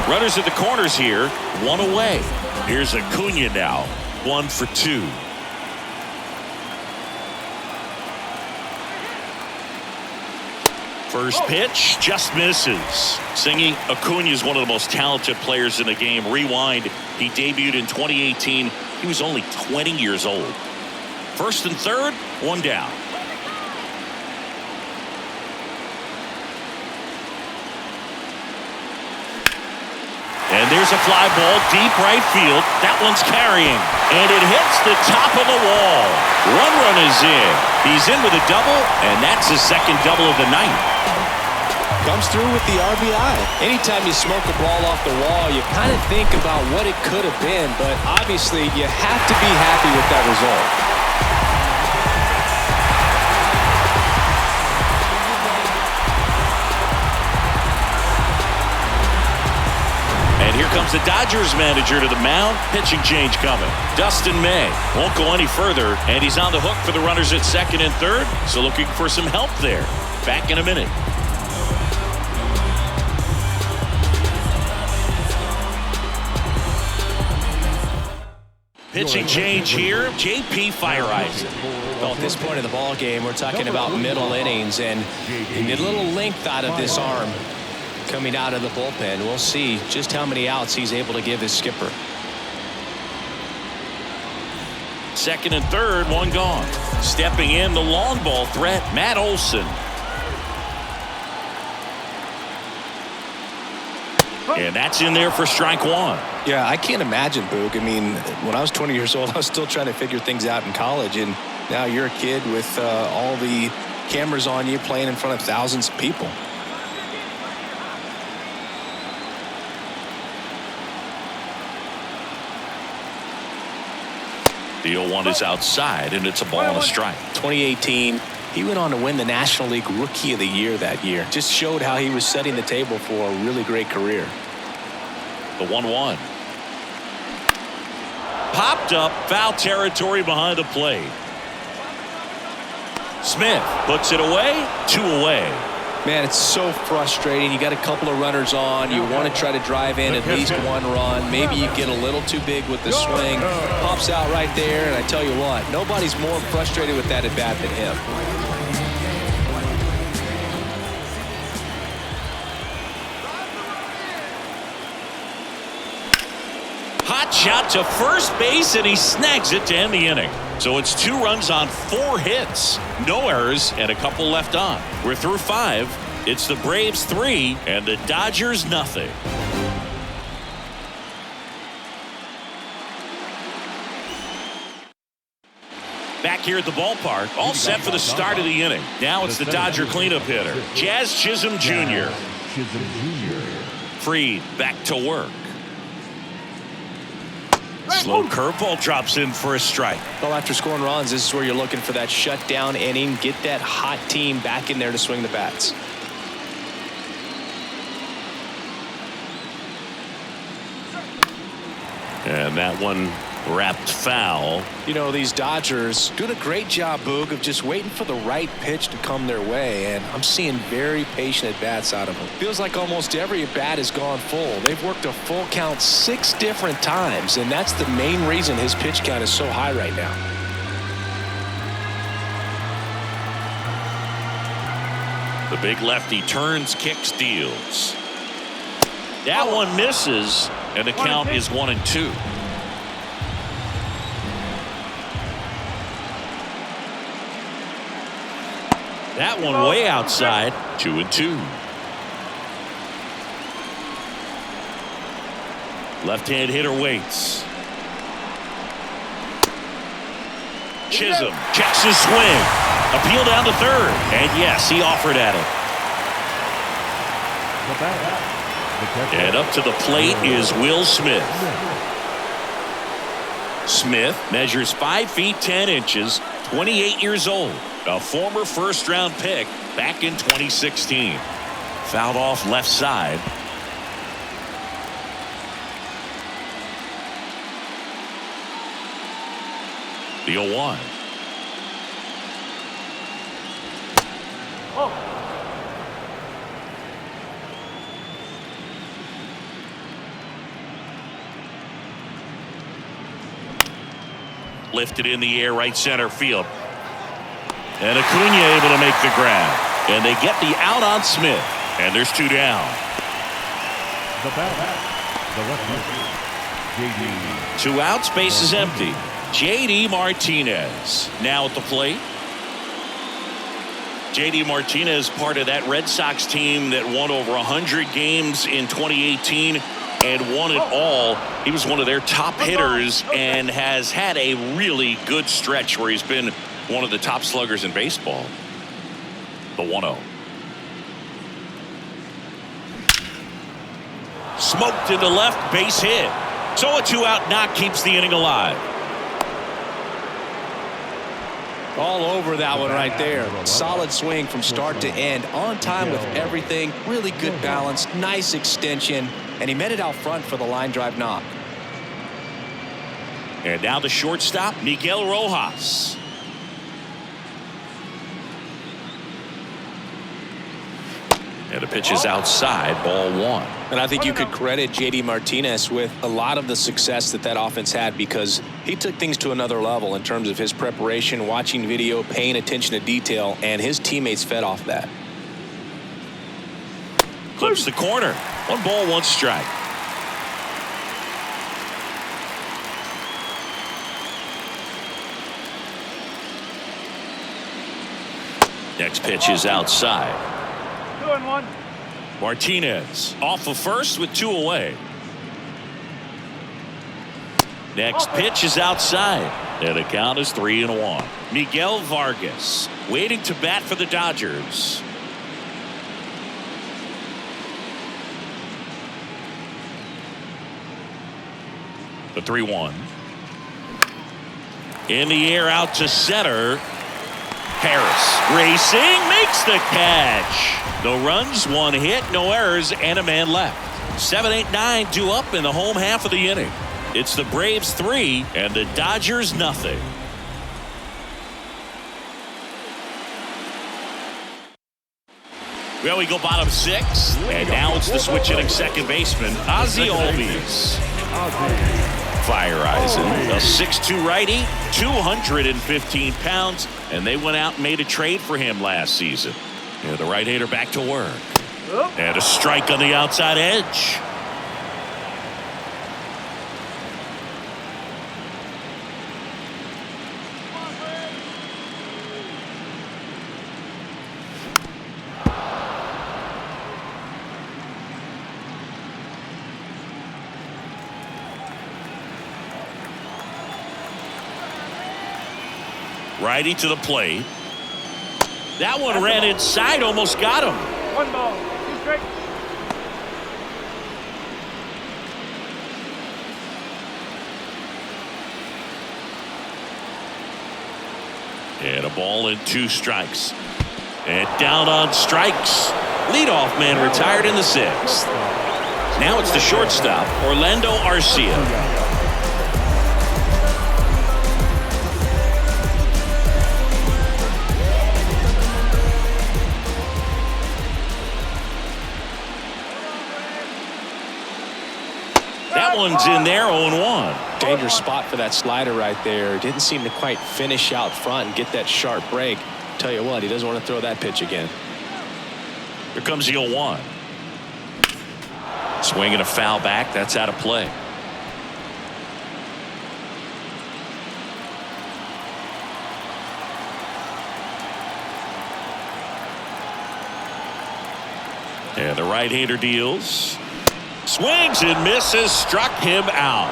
Runners at the corners here, one away. Here's Acuna now, 1 for 2. First pitch just misses. Singy, Acuna is one of the most talented players in the game. Rewind, he debuted in 2018. He was only 20 years old. First and third, one down. And there's a fly ball deep right field. That one's carrying. And it hits the top of the wall. One run is in. He's in with a double, and that's his second double of the night. Comes through with the RBI. Anytime you smoke a ball off the wall, you kind of think about what it could have been, but obviously you have to be happy with that result. And here comes the Dodgers manager to the mound. Pitching change coming. Dustin May won't go any further, and he's on the hook for the runners at second and third, so looking for some help there. Back in a minute. Pitching change here. JP Fireisen. Well, at this point of the ball game, we're talking about middle innings, and you get a little length out of this arm coming out of the bullpen. We'll see just how many outs he's able to give his skipper. Second and third, one gone. Stepping in, the long ball threat, Matt Olson. And that's in there for strike one. Yeah, I can't imagine, Boog. I mean, when I was 20 years old, I was still trying to figure things out in college, and now you're a kid with all the cameras on you, playing in front of thousands of people. The 0-1 is outside, and it's a ball and a strike. 2018, he went on to win the National League Rookie of the Year that year. Just showed how he was setting the table for a really great career. The 1-1. Popped up, foul territory behind the plate. Smith puts it away, 2 away. Man, it's so frustrating. You got a couple of runners on. You want to try to drive in at least one run. Maybe you get a little too big with the swing. Pops out right there, and I tell you what, nobody's more frustrated with that at bat than him. Hot shot to first base, and he snags it to end the inning. So it's 2 runs on 4 hits. No errors and a couple left on. We're through 5. It's the Braves 3 and the Dodgers nothing. Back here at the ballpark, all set for the start of the inning. Now it's the Dodger cleanup hitter, Jazz Chisholm Jr. Fried back to work. Slow curveball drops in for a strike. Well, after scoring runs, this is where you're looking for that shutdown inning. Get that hot team back in there to swing the bats. And that one wrapped foul. You know, these Dodgers doing a great job, Boog, of just waiting for the right pitch to come their way, and I'm seeing very patient at-bats out of them. Feels like almost every at-bat has gone full. They've worked a full count 6 different times, and that's the main reason his pitch count is so high right now. The big lefty turns, kicks, deals. That one misses, and the count is 1-2. That one way outside, 2-2. Left-hand hitter waits. Chisholm checks his swing. Appeal down to third. And yes, he offered at it. And up to the plate is Will Smith. Smith measures 5 feet 10 inches, 28 years old. A former first-round pick back in 2016. Fouled off left side. The 0-1. Lifted in the air, right center field. And Acuna able to make the grab. And they get the out on Smith. And there's 2 down. The left 2 outs, base is empty. J.D. Martinez now at the plate. J.D. Martinez, part of that Red Sox team that won over 100 games in 2018 and won it all. He was one of their top hitters and has had a really good stretch where he's been one of the top sluggers in baseball. The 1-0. Smoked into left, base hit. So a 2-out knock keeps the inning alive. All over that one right there. Solid swing from start to end. On time with everything. Really good balance. Nice extension. And he met it out front for the line drive knock. And now the shortstop, Miguel Rojas. And the pitch is outside, ball 1. And I think you could credit JD Martinez with a lot of the success that offense had, because he took things to another level in terms of his preparation, watching video, paying attention to detail, and his teammates fed off that. Clips the corner. 1 ball, 1 strike. Next pitch is outside. 2-1. Martinez off of first with 2 away. Next pitch is outside. And the count is 3-1. Miguel Vargas waiting to bat for the Dodgers. The 3-1. In the air out to center. Harris racing, makes the catch. No runs, 1 hit, no errors, and a man left. 7-8-9 due up in the home half of the inning. It's the Braves 3 and the Dodgers nothing. Well, we go bottom 6, and now it's the switch hitting second baseman, Ozzie Albies. Fire Eisen, a 6'2 righty, 215 pounds, and they went out and made a trade for him last season. And the right-hander back to work. And a strike on the outside edge. Righty to the plate. That one ran inside, almost got him. 1 ball, 2 strikes. And a ball and 2 strikes. And down on strikes. Leadoff man retired in the 6th. Now it's the shortstop, Orlando Arcia. That one's in there, 0-1. Dangerous spot for that slider right there. Didn't seem to quite finish out front and get that sharp break. Tell you what, he doesn't want to throw that pitch again. Here comes the 0-1. Swinging a foul back. That's out of play. And the right-hander deals. Swings and misses. Struck him out.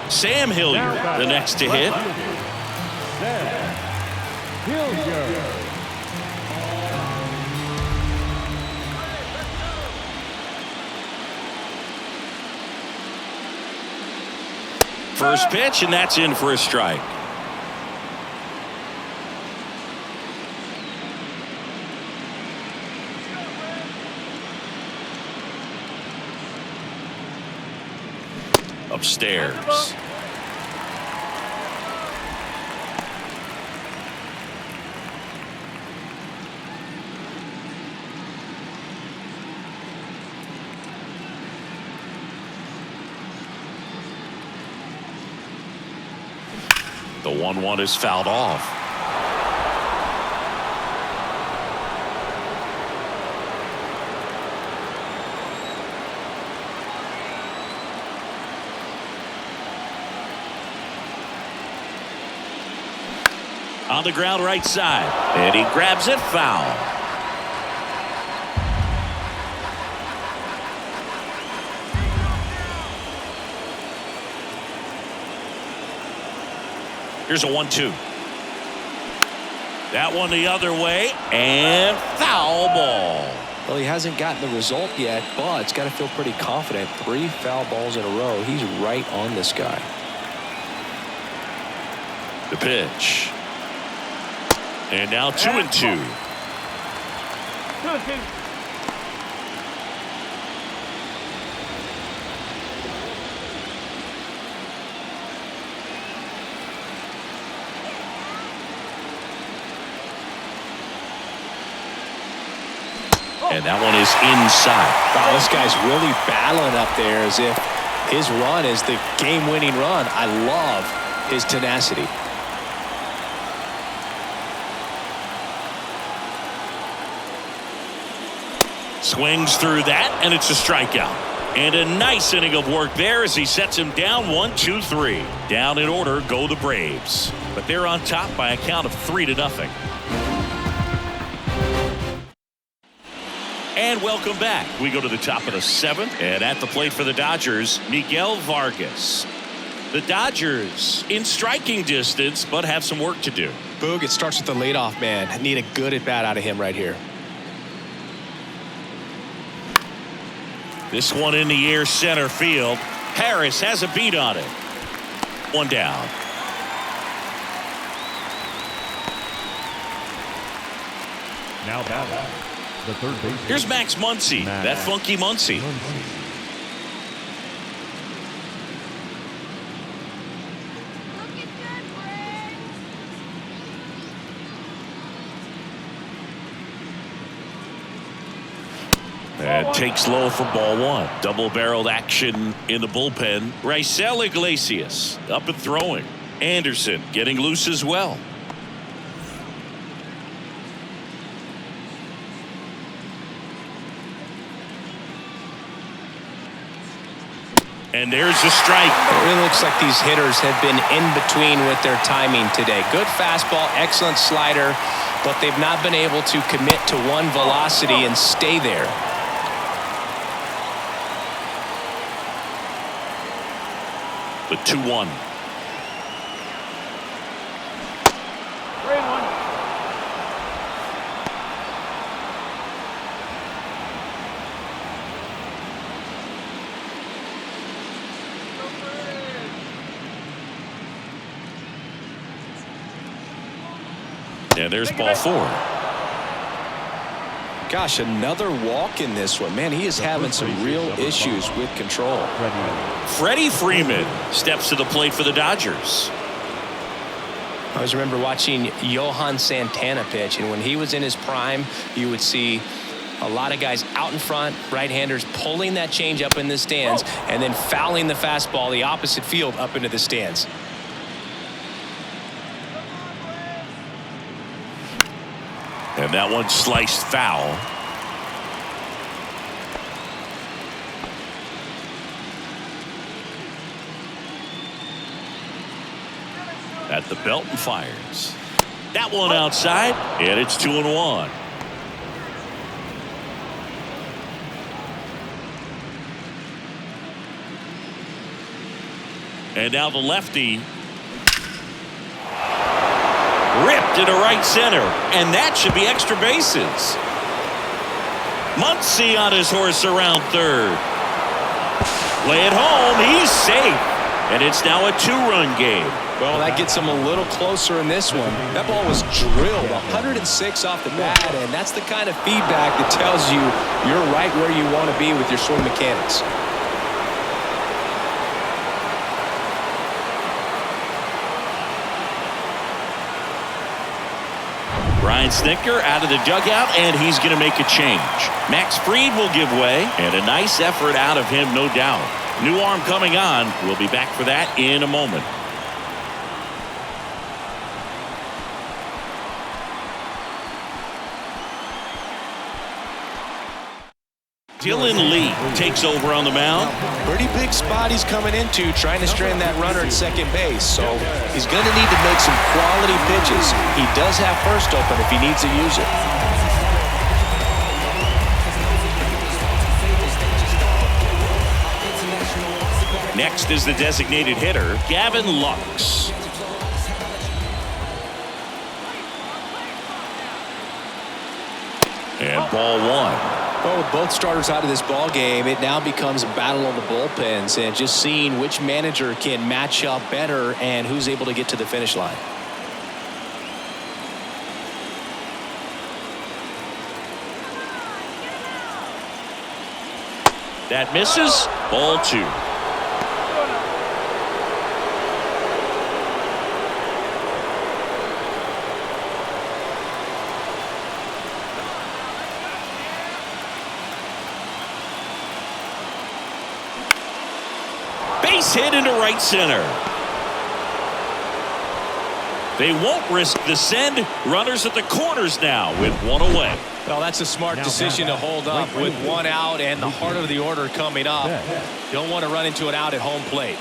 Sam Hilliard, the next to hit. First pitch, and that's in for a strike. Upstairs. The 1-1 is fouled off. On the ground right side, and he grabs it, foul. Here's a 1-2. That one the other way, and foul ball. Well, he hasn't gotten the result yet, but it's got to feel pretty confident. 3 foul balls in a row. He's right on this guy. The pitch. And now 2-2. 2-2. And that one is inside. Wow, this guy's really battling up there as if his run is the game-winning run. I love his tenacity. Swings through that, and it's a strikeout. And a nice inning of work there as he sets him down 1-2-3. Down in order go the Braves. But they're on top by a count of 3-0. And welcome back. We go to the top of the 7th, and at the plate for the Dodgers, Miguel Vargas. The Dodgers in striking distance, but have some work to do. Boog, it starts with the leadoff man. I need a good at-bat out of him right here. This one in the air center field. Harris has a beat on it. One down. Now batting, the third baseman. Here's Max Muncy, that funky Muncy. And takes low for ball 1. Double-barreled action in the bullpen. Raisel Iglesias up and throwing. Anderson getting loose as well. And there's a strike. It really looks like these hitters have been in between with their timing today. Good fastball, excellent slider, but they've not been able to commit to one velocity and stay there. The 2-1. And there's ball 4. Gosh, another walk in this one. Man, he is having some real issues with control. Freddie Freeman steps to the plate for the Dodgers. I always remember watching Johan Santana pitch, and when he was in his prime, you would see a lot of guys out in front, right-handers pulling that change up in the stands and then fouling the fastball the opposite field up into the stands. And that one sliced foul. At the belt and fires. That one outside, and it's 2-1. And now the lefty. Ripped into right center, and that should be extra bases. Muncy on his horse around third. Play it home, he's safe, and it's now a 2-run game. Well, that gets him a little closer in this one. That ball was drilled 106 off the bat, and that's the kind of feedback that tells you you're right where you want to be with your swing mechanics. Brian Snitker out of the dugout, and he's going to make a change. Max Fried will give way, and a nice effort out of him, no doubt. New arm coming on. We'll be back for that in a moment. Dylan Lee takes over on the mound. Pretty big spot he's coming into, trying to strand that runner at second base. So he's going to need to make some quality pitches. He does have first open if he needs to use it. Next is the designated hitter, Gavin Lux. And ball 1. Well, with both starters out of this ball game, it now becomes a battle of the bullpens and just seeing which manager can match up better and who's able to get to the finish line. That misses. Ball 2. base hit into right center. They won't risk the send. Runners at the corners now with one away. Well, that's a smart decision to hold up with one out and the heart of the order coming up. Don't want to run into an out at home plate.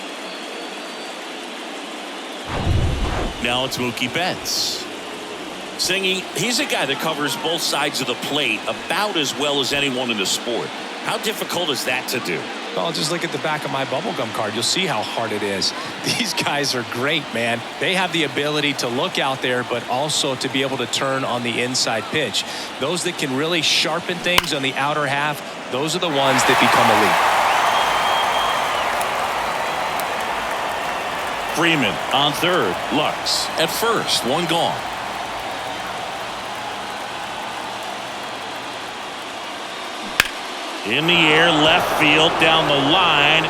Now it's Mookie Betts. Singy, he's a guy that covers both sides of the plate about as well as anyone in the sport. How difficult is that to do? Well, just look at the back of my bubblegum card. You'll see how hard it is. These guys are great, man. They have the ability to look out there, but also to be able to turn on the inside pitch. Those that can really sharpen things on the outer half, those are the ones that become elite. Freeman on third. Lux at first. One gone. In the air, left field, down the line.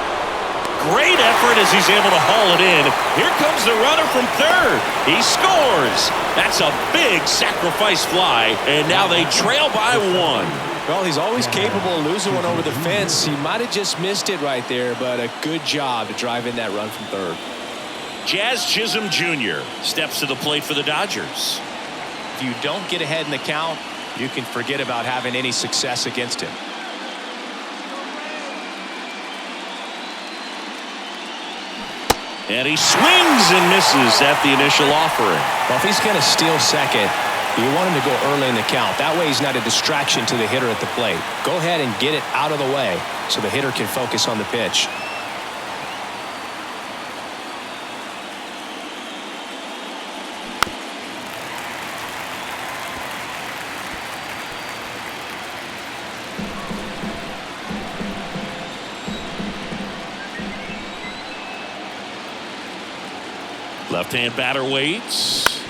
Great effort as he's able to haul it in. Here comes the runner from third. He scores. That's a big sacrifice fly, and now they trail by one. Well, he's always capable of losing one over the fence. He might have just missed it right there, but a good job to drive in that run from third. Jazz Chisholm Jr. steps to the plate for the Dodgers. If you don't get ahead in the count, you can forget about having any success against him. And he swings and misses at the initial offering. Well, if he's going to steal second, you want him to go early in the count. That way he's not a distraction to the hitter at the plate. Go ahead and get it out of the way so the hitter can focus on the pitch. Left-hand batter waits.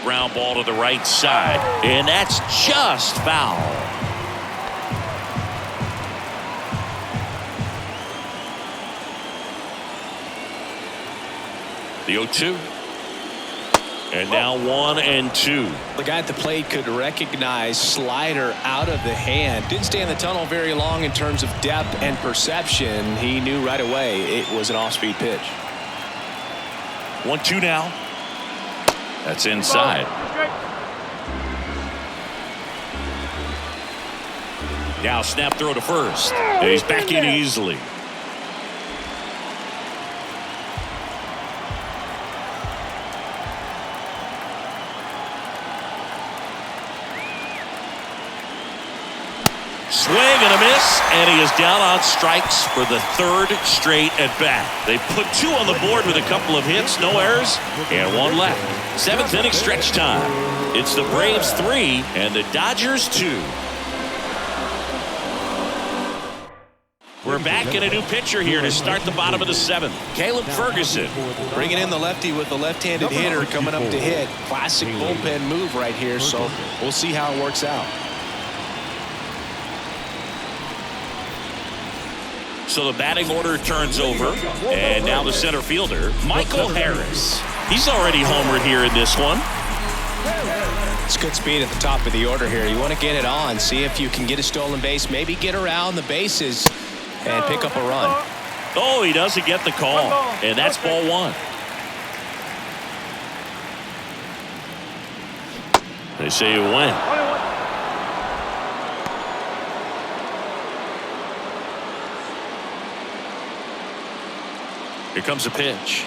Ground ball to the right side. And that's just foul. The 0-2. And now 1-2. The guy at the plate could recognize slider out of the hand. Didn't stay in the tunnel very long in terms of depth and perception. He knew right away it was an off-speed pitch. 1-2 now. That's inside. Now snap throw to first. And he's back in easily. Swing and a miss, and he is down on strikes for the third straight at bat. They put two on the board with a couple of hits, no errors, and one left. Seventh inning stretch time. It's the Braves 3 and the Dodgers 2. We're back in a new pitcher here to start the bottom of the seventh. Caleb Ferguson. Bringing in the lefty with the left-handed hitter coming up to hit. Classic bullpen move right here, so we'll see how it works out. So the batting order turns over, and now the center fielder, Michael Harris. He's already homered here in this one. It's good speed at the top of the order here. You want to get it on, see if you can get a stolen base, maybe get around the bases and pick up a run. Oh, he doesn't get the call, and that's ball one. They say you win. Here comes a pitch.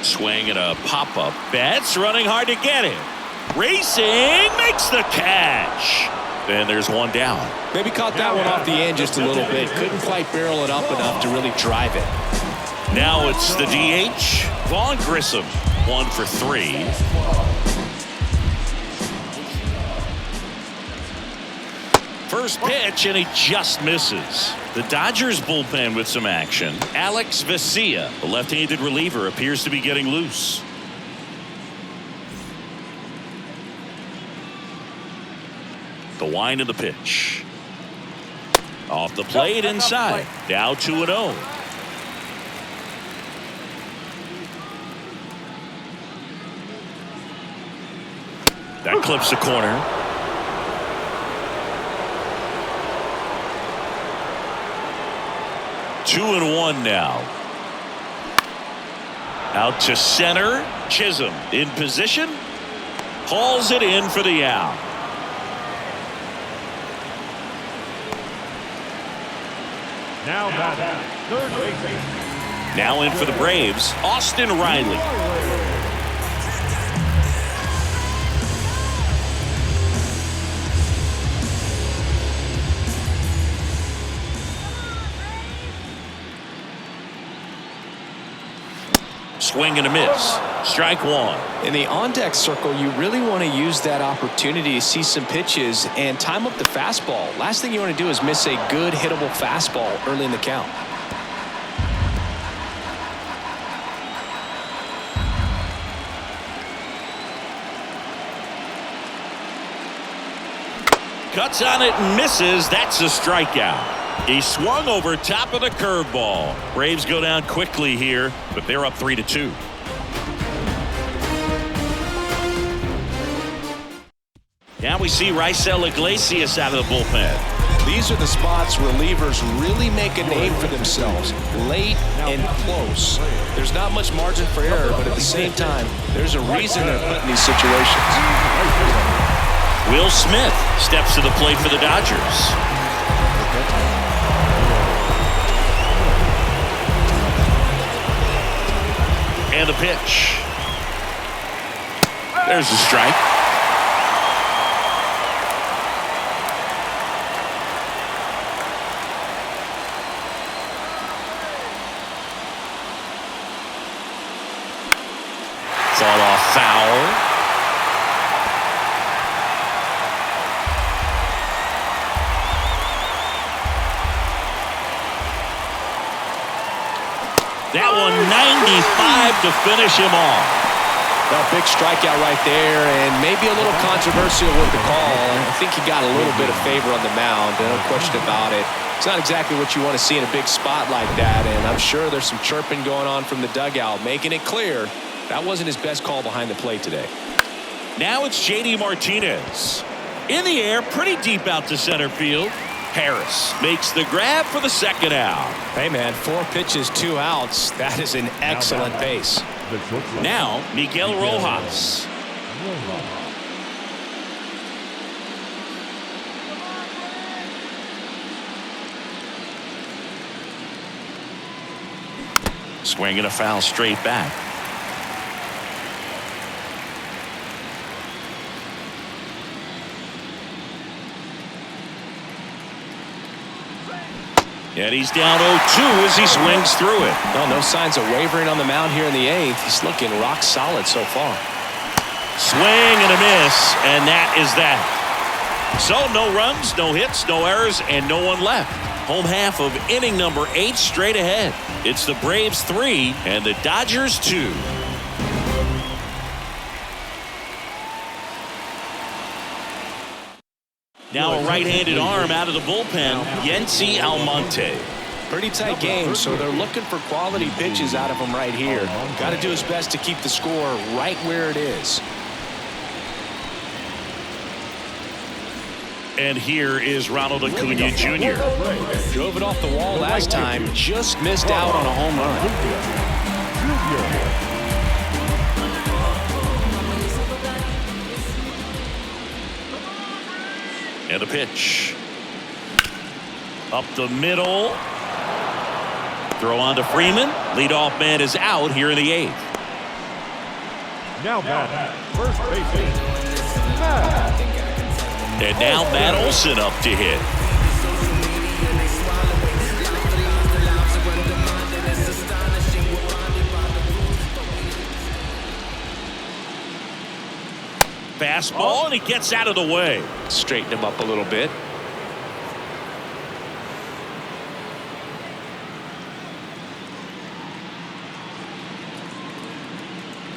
Swing and a pop-up. Betts running hard to get it. Racing, makes the catch. And there's one down. Maybe caught that one off the end just a little bit. Couldn't quite barrel it up enough to really drive it. Now it's the DH, Vaughn Grissom. 1 for 3. First pitch, and he just misses. The Dodgers bullpen with some action. Alex Vesia, the left-handed reliever, appears to be getting loose. The wind of the pitch. Off the plate inside. Now 2-0. That clips the corner. 2-1 now. Out to center. Chisholm in position. Hauls it in for the out. Now batting, third baseman. Now in for the Braves, Austin Riley. Swing and a miss. Strike one. In the on-deck circle, you really want to use that opportunity to see some pitches and time up the fastball. Last thing you want to do is miss a good hittable fastball early in the count. Cuts on it and misses. That's a strikeout. He swung over top of the curveball. Braves go down quickly here, but they're up 3-2. Now we see Raisel Iglesias out of the bullpen. These are the spots relievers really make a name for themselves. Late and close. There's not much margin for error, but at the same time, there's a reason they're put in these situations. Will Smith steps to the plate for the Dodgers. And the pitch. There's the strike. Fall off foul. That one 95 to finish him off. A big strikeout right there, and maybe a little controversial with the call. I think he got a little bit of favor on the mound, no question about it. It's not exactly what you want to see in a big spot like that, and I'm sure there's some chirping going on from the dugout, making it clear that wasn't his best call behind the plate today. Now it's J.D. Martinez. In the air, pretty deep out to center field. Harris makes the grab for the second out. Hey, man, 4 pitches, 2 outs. That is an excellent pace. Now, Miguel Rojas. Swinging a foul straight back. And he's down 0-2 as he swings through it. Well, no signs of wavering on the mound here in the 8th. He's looking rock solid so far. Swing and a miss, and that is that. So no runs, no hits, no errors, and no one left. Home half of inning number 8 straight ahead. It's the Braves 3 and the Dodgers 2. Now a right-handed arm out of the bullpen, Yency Almonte. Pretty tight game, so they're looking for quality pitches out of him right here. Got to do his best to keep the score right where it is. And here is Ronald Acuna Jr. Drove it off the wall last time, just missed out on a home run. And the pitch. Up the middle. Throw on to Freeman. Leadoff man is out here in the 8th. Now batting, first baseman, Matt. And now Matt Olson up to hit. Fastball, and he gets out of the way. Straighten him up a little bit.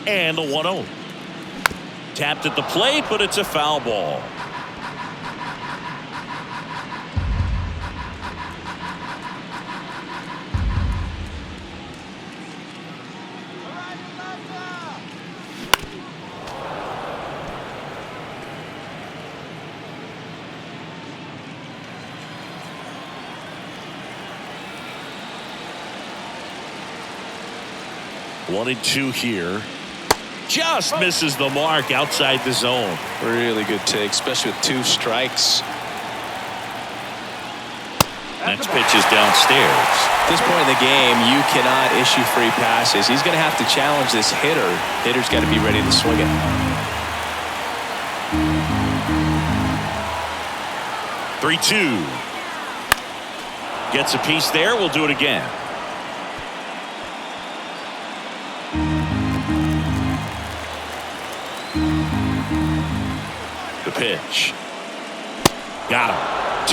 And the 1-0. Tapped at the plate, but it's a foul ball. 1-2 here. Just misses the mark outside the zone. Really good take, especially with 2 strikes. Next pitch is downstairs. At this point in the game, you cannot issue free passes. He's going to have to challenge this hitter. Hitter's got to be ready to swing it. 3-2. Gets a piece there. We'll do it again. The pitch. Got him.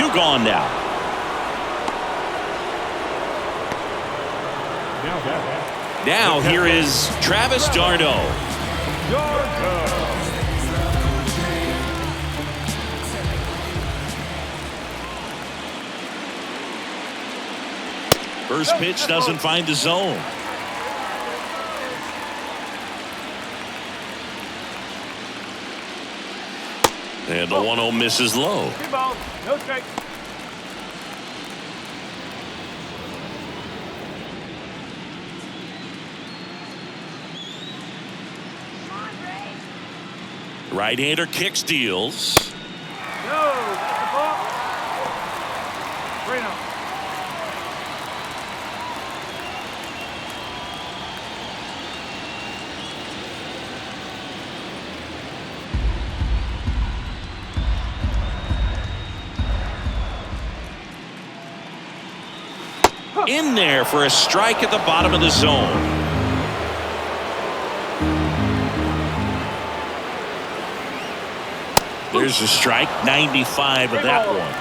2 gone now. Now here is Travis d'Arnaud. First pitch doesn't find the zone. And the 1-0 misses low. No strike. Right-hander kicks, deals. No, that's the ball. 3-0. In there for a strike at the bottom of the zone. There's a strike, 95 of that one.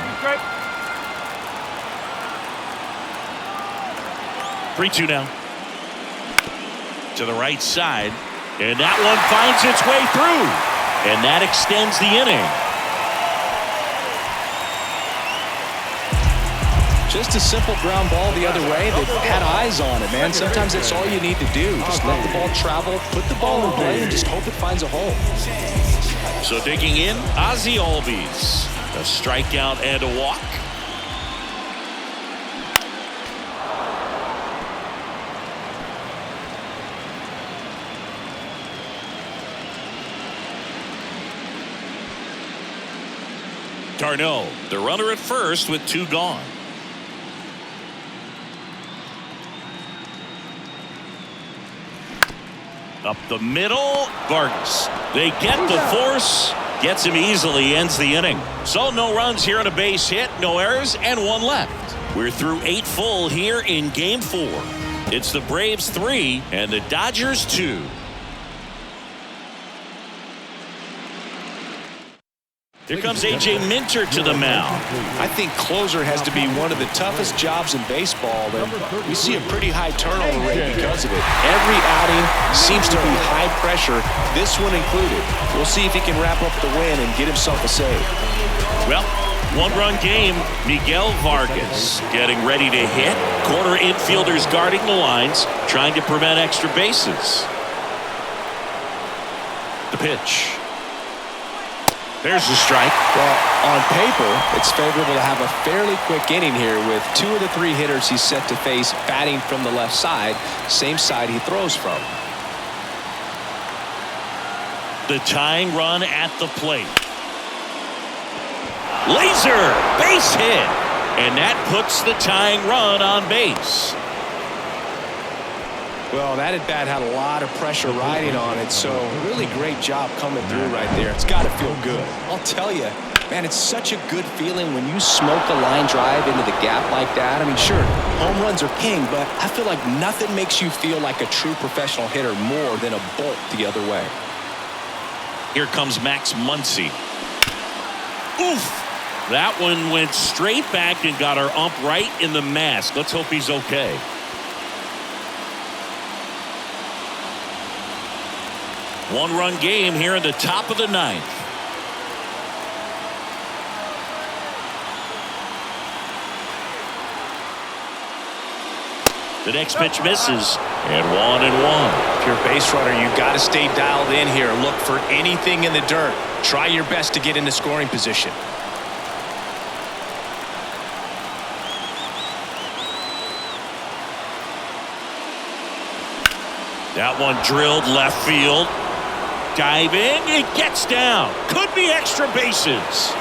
3-2 now. To the right side. And that one finds its way through. And that extends the inning. Just a simple ground ball the other way. They've had eyes on it, man. Sometimes that's all you need to do. Just let the ball travel, put the ball in play, and just hope it finds a hole. So digging in, Ozzie Albies. A strikeout and a walk. d'Arnaud, the runner at first with 2 gone. Up the middle, Vargas. They get the force, gets him easily, ends the inning. So no runs here on a base hit, no errors, and 1 left. We're through 8 full here in Game 4. It's the Braves 3 and the Dodgers 2. Here comes A.J. Minter to the mound. I think closer has to be one of the toughest jobs in baseball, and we see a pretty high turnover rate because of it. Every outing seems to be high pressure, this one included. We'll see if he can wrap up the win and get himself a save. Well, 1-run game. Miguel Vargas getting ready to hit. Corner infielders guarding the lines, trying to prevent extra bases. The pitch. There's the strike. Well, on paper, it's favorable to have a fairly quick inning here with 2 of the 3 hitters he's set to face batting from the left side, same side he throws from. The tying run at the plate. Laser, base hit, and that puts the tying run on base. Well, that at bat had a lot of pressure riding on it, so really great job coming through right there. It's got to feel good. I'll tell you, man, it's such a good feeling when you smoke a line drive into the gap like that. I mean, sure, home runs are king, but I feel like nothing makes you feel like a true professional hitter more than a bolt the other way. Here comes Max Muncy. Oof! That one went straight back and got our ump right in the mask. Let's hope he's okay. One-run game here in the top of the 9th. The next pitch misses, and 1-1. If you're a base runner, you got to stay dialed in here. Look for anything in the dirt. Try your best to get into scoring position. That one drilled left field. Diving, it gets down. Could be extra bases.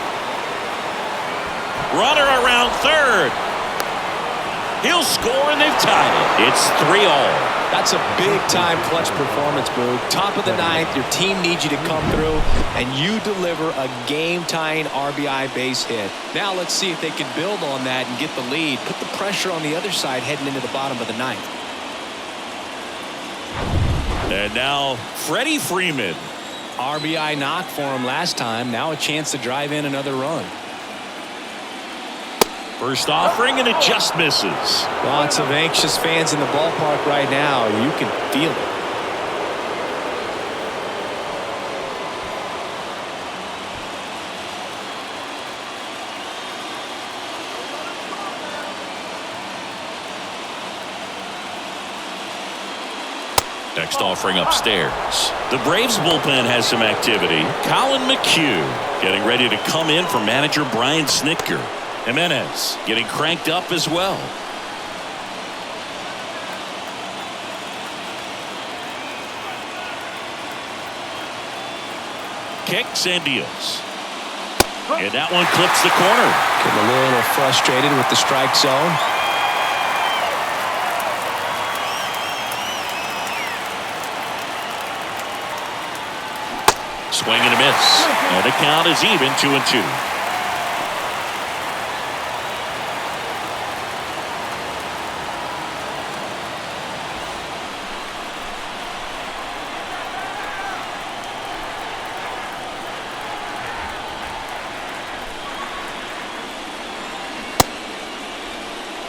Runner around third. He'll score, and they've tied it. It's 3-all. That's a big-time clutch performance, Boog. Top of the ninth, your team needs you to come through, and you deliver a game-tying RBI base hit. Now let's see if they can build on that and get the lead. Put the pressure on the other side heading into the bottom of the ninth. And now Freddie Freeman. RBI knock for him last time. Now a chance to drive in another run. First offering, and it just misses. Lots of anxious fans in the ballpark right now. You can feel it. Next offering upstairs. The Braves bullpen has some activity. Colin McHugh getting ready to come in for manager Brian Snitker. Jimenez getting cranked up as well. Kicks and deals. And that one clips the corner. Getting a little frustrated with the strike zone. Swing and a miss. And the count is even, 2-2.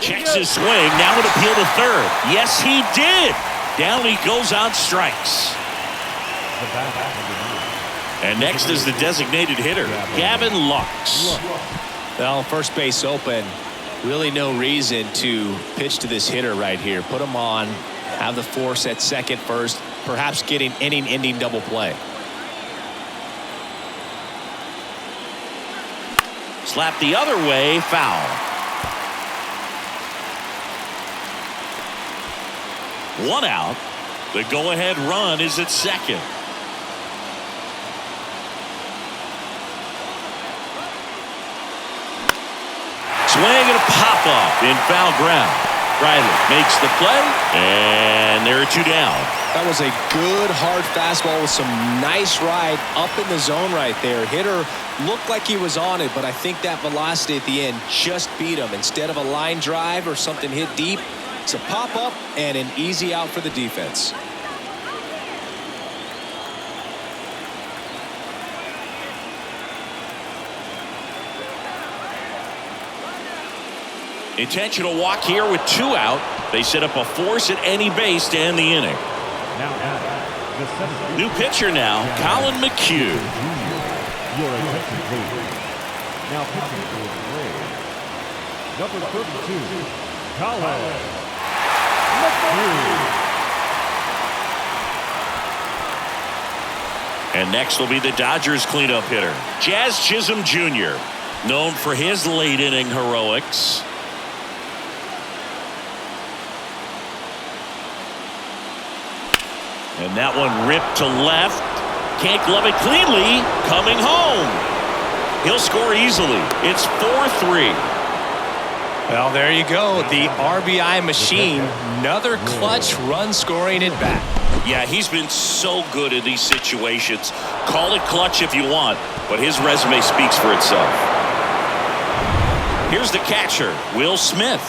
Checks his swing. Now an appeal to third. Yes, he did. Down he goes on strikes. And next is the designated hitter, Gavin Lux. Well, first base open. Really no reason to pitch to this hitter right here. Put him on. Have the force at second first. Perhaps getting inning-ending double play. Slap the other way, foul. One out. The go-ahead run is at second. Swing and a pop-up in foul ground. Riley makes the play, and there are two down. That was a good, hard fastball with some nice ride up in the zone right there. Hitter looked like he was on it, but I think that velocity at the end just beat him. Instead of a line drive or something hit deep, it's a pop-up and an easy out for the defense. Intentional walk here with two out. They set up a force at any base to end the inning. New pitcher now, Colin McHugh. Your attention, please. Now pitching for the Braves, number 32, Colin McHugh. And next will be the Dodgers cleanup hitter, Jazz Chisholm Jr., known for his late inning heroics. And that one ripped to left. Can't glove it cleanly. Coming home. He'll score easily. It's 4-3. Well, there you go. The RBI machine. Another clutch run scoring at bat. Yeah, he's been so good in these situations. Call it clutch if you want, but his resume speaks for itself. Here's the catcher, Will Smith.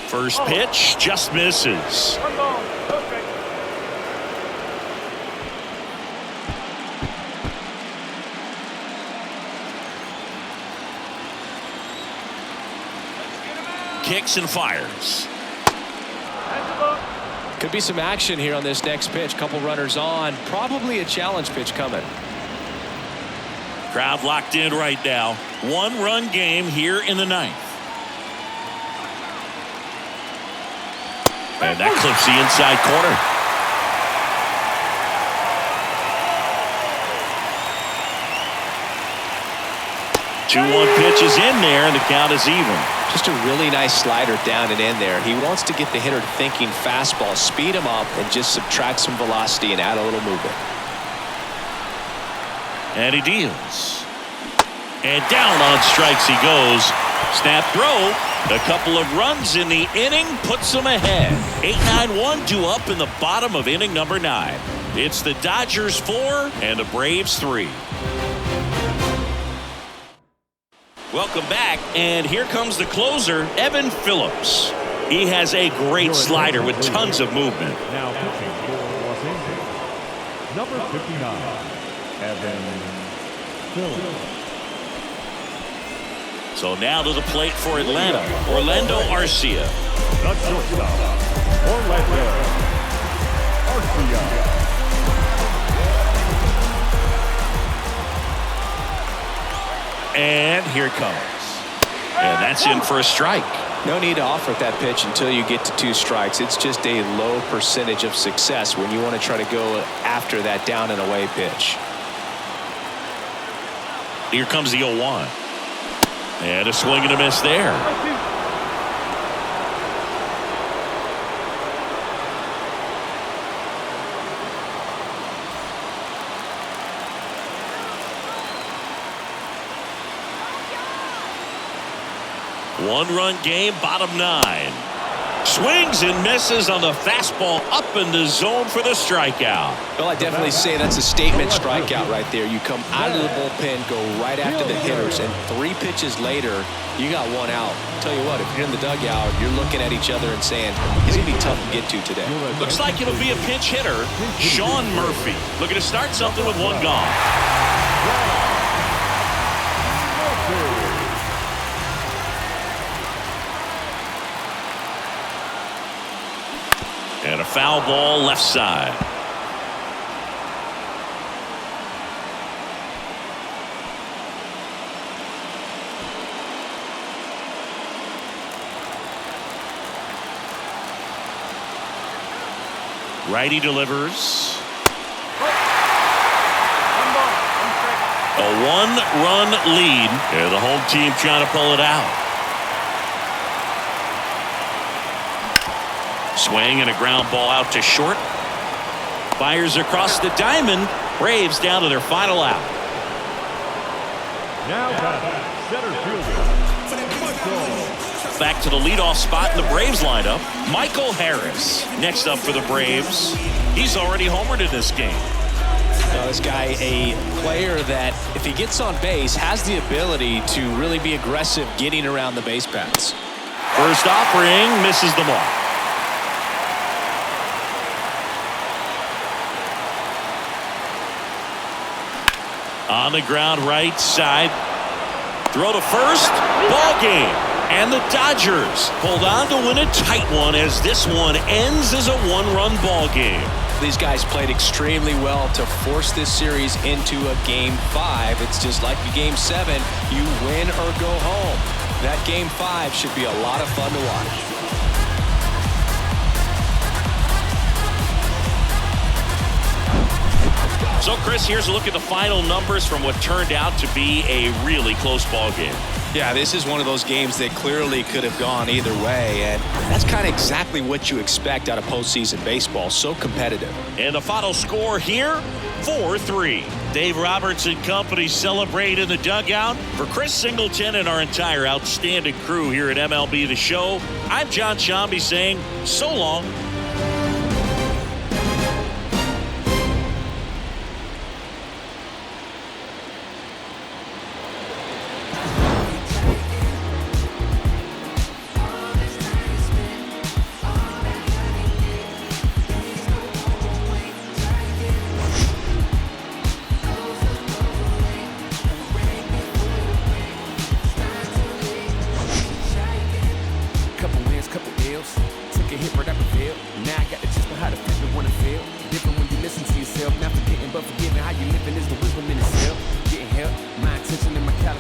First pitch just misses. Kicks and fires. Could be some action here on this next pitch. Couple runners on. Probably a challenge pitch coming. Crowd locked in right now. One-run game here in the ninth. And that clips the inside corner. 2-1 pitch is in there, and the count is even. Just a really nice slider down and in there. He wants to get the hitter thinking fastball, speed him up, and just subtract some velocity and add a little movement. And he deals. And down on strikes he goes. Snap throw. A couple of runs in the inning puts them ahead. 8-9-1 due up in the bottom of inning number 9. It's the Dodgers 4 and the Braves 3. Welcome back, and here comes the closer, Evan Phillips. He has a great slider with tons of movement. Now pitching for Los Angeles, number 59, Evan Phillips. So now to the plate for Atlanta, Orlando Arcia. The shortstop, Orlando Arcia. And here it comes. And that's in for a strike. No need to offer that pitch until you get to 2 strikes. It's just a low percentage of success when you want to try to go after that down and away pitch. Here comes the 0-1. And a swing and a miss there. One-run game, bottom 9. Swings and misses on the fastball up in the zone for the strikeout. Well, I definitely say that's a statement strikeout right there. You come out of the bullpen, go right after the hitters, and 3 pitches later, you got 1 out. Tell you what, if you're in the dugout, you're looking at each other and saying, he's going to be tough to get to today. Looks like it'll be a pinch hitter, Sean Murphy. Looking to start something with 1 gone. And a foul ball left side. Righty delivers. A 1-run lead. And the home team trying to pull it out. Swing and a ground ball out to short. Fires across the diamond. Braves down to their final out. Now center fielder. Back to the leadoff spot in the Braves lineup. Michael Harris next up for the Braves. He's already homered in this game. Now, this guy, a player that, if he gets on base, has the ability to really be aggressive getting around the base paths. First offering misses the mark. On the ground right side. Throw to first. Ball game. And the Dodgers hold on to win a tight one as this one ends as a 1-run ball game. These guys played extremely well to force this series into a Game 5. It's just like a Game 7. You win or go home. That Game 5 should be a lot of fun to watch. So, Chris, here's a look at the final numbers from what turned out to be a really close ball game. Yeah, this is one of those games that clearly could have gone either way, and that's kind of exactly what you expect out of postseason baseball. So competitive. And the final score here, 4-3. Dave Roberts and company celebrate in the dugout. For Chris Singleton and our entire outstanding crew here at MLB The Show, I'm John Shambi saying so long.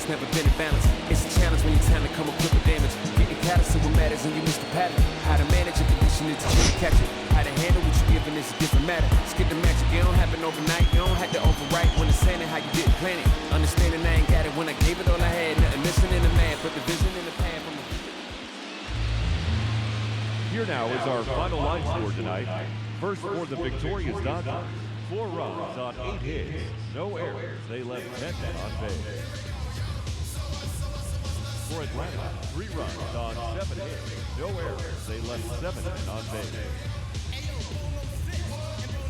Never been in balance. It's a challenge when you're trying to come up with the damage. Getting caught is what matters and you miss the pattern. How to manage a condition is to catch it. How to handle what you're given is a different matter. Skip the magic, it don't happen overnight. You don't have to overwrite when it's saying it how you didn't plan it. Understanding I ain't got it when I gave it all I had. Nothing missing in the math, but the vision in the path from the now is our final line score tonight. First for the victorious Dodgers, 4 runs on 8 hits, no errors. They left 10 men on base. For Atlanta, 3 runs on 7 hits, no errors. They left 7 men on base.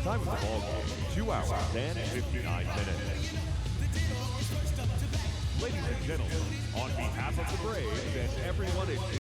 Time of the ball game, 2 hours and 59 minutes. Ladies and gentlemen, on behalf of the Braves and everyone at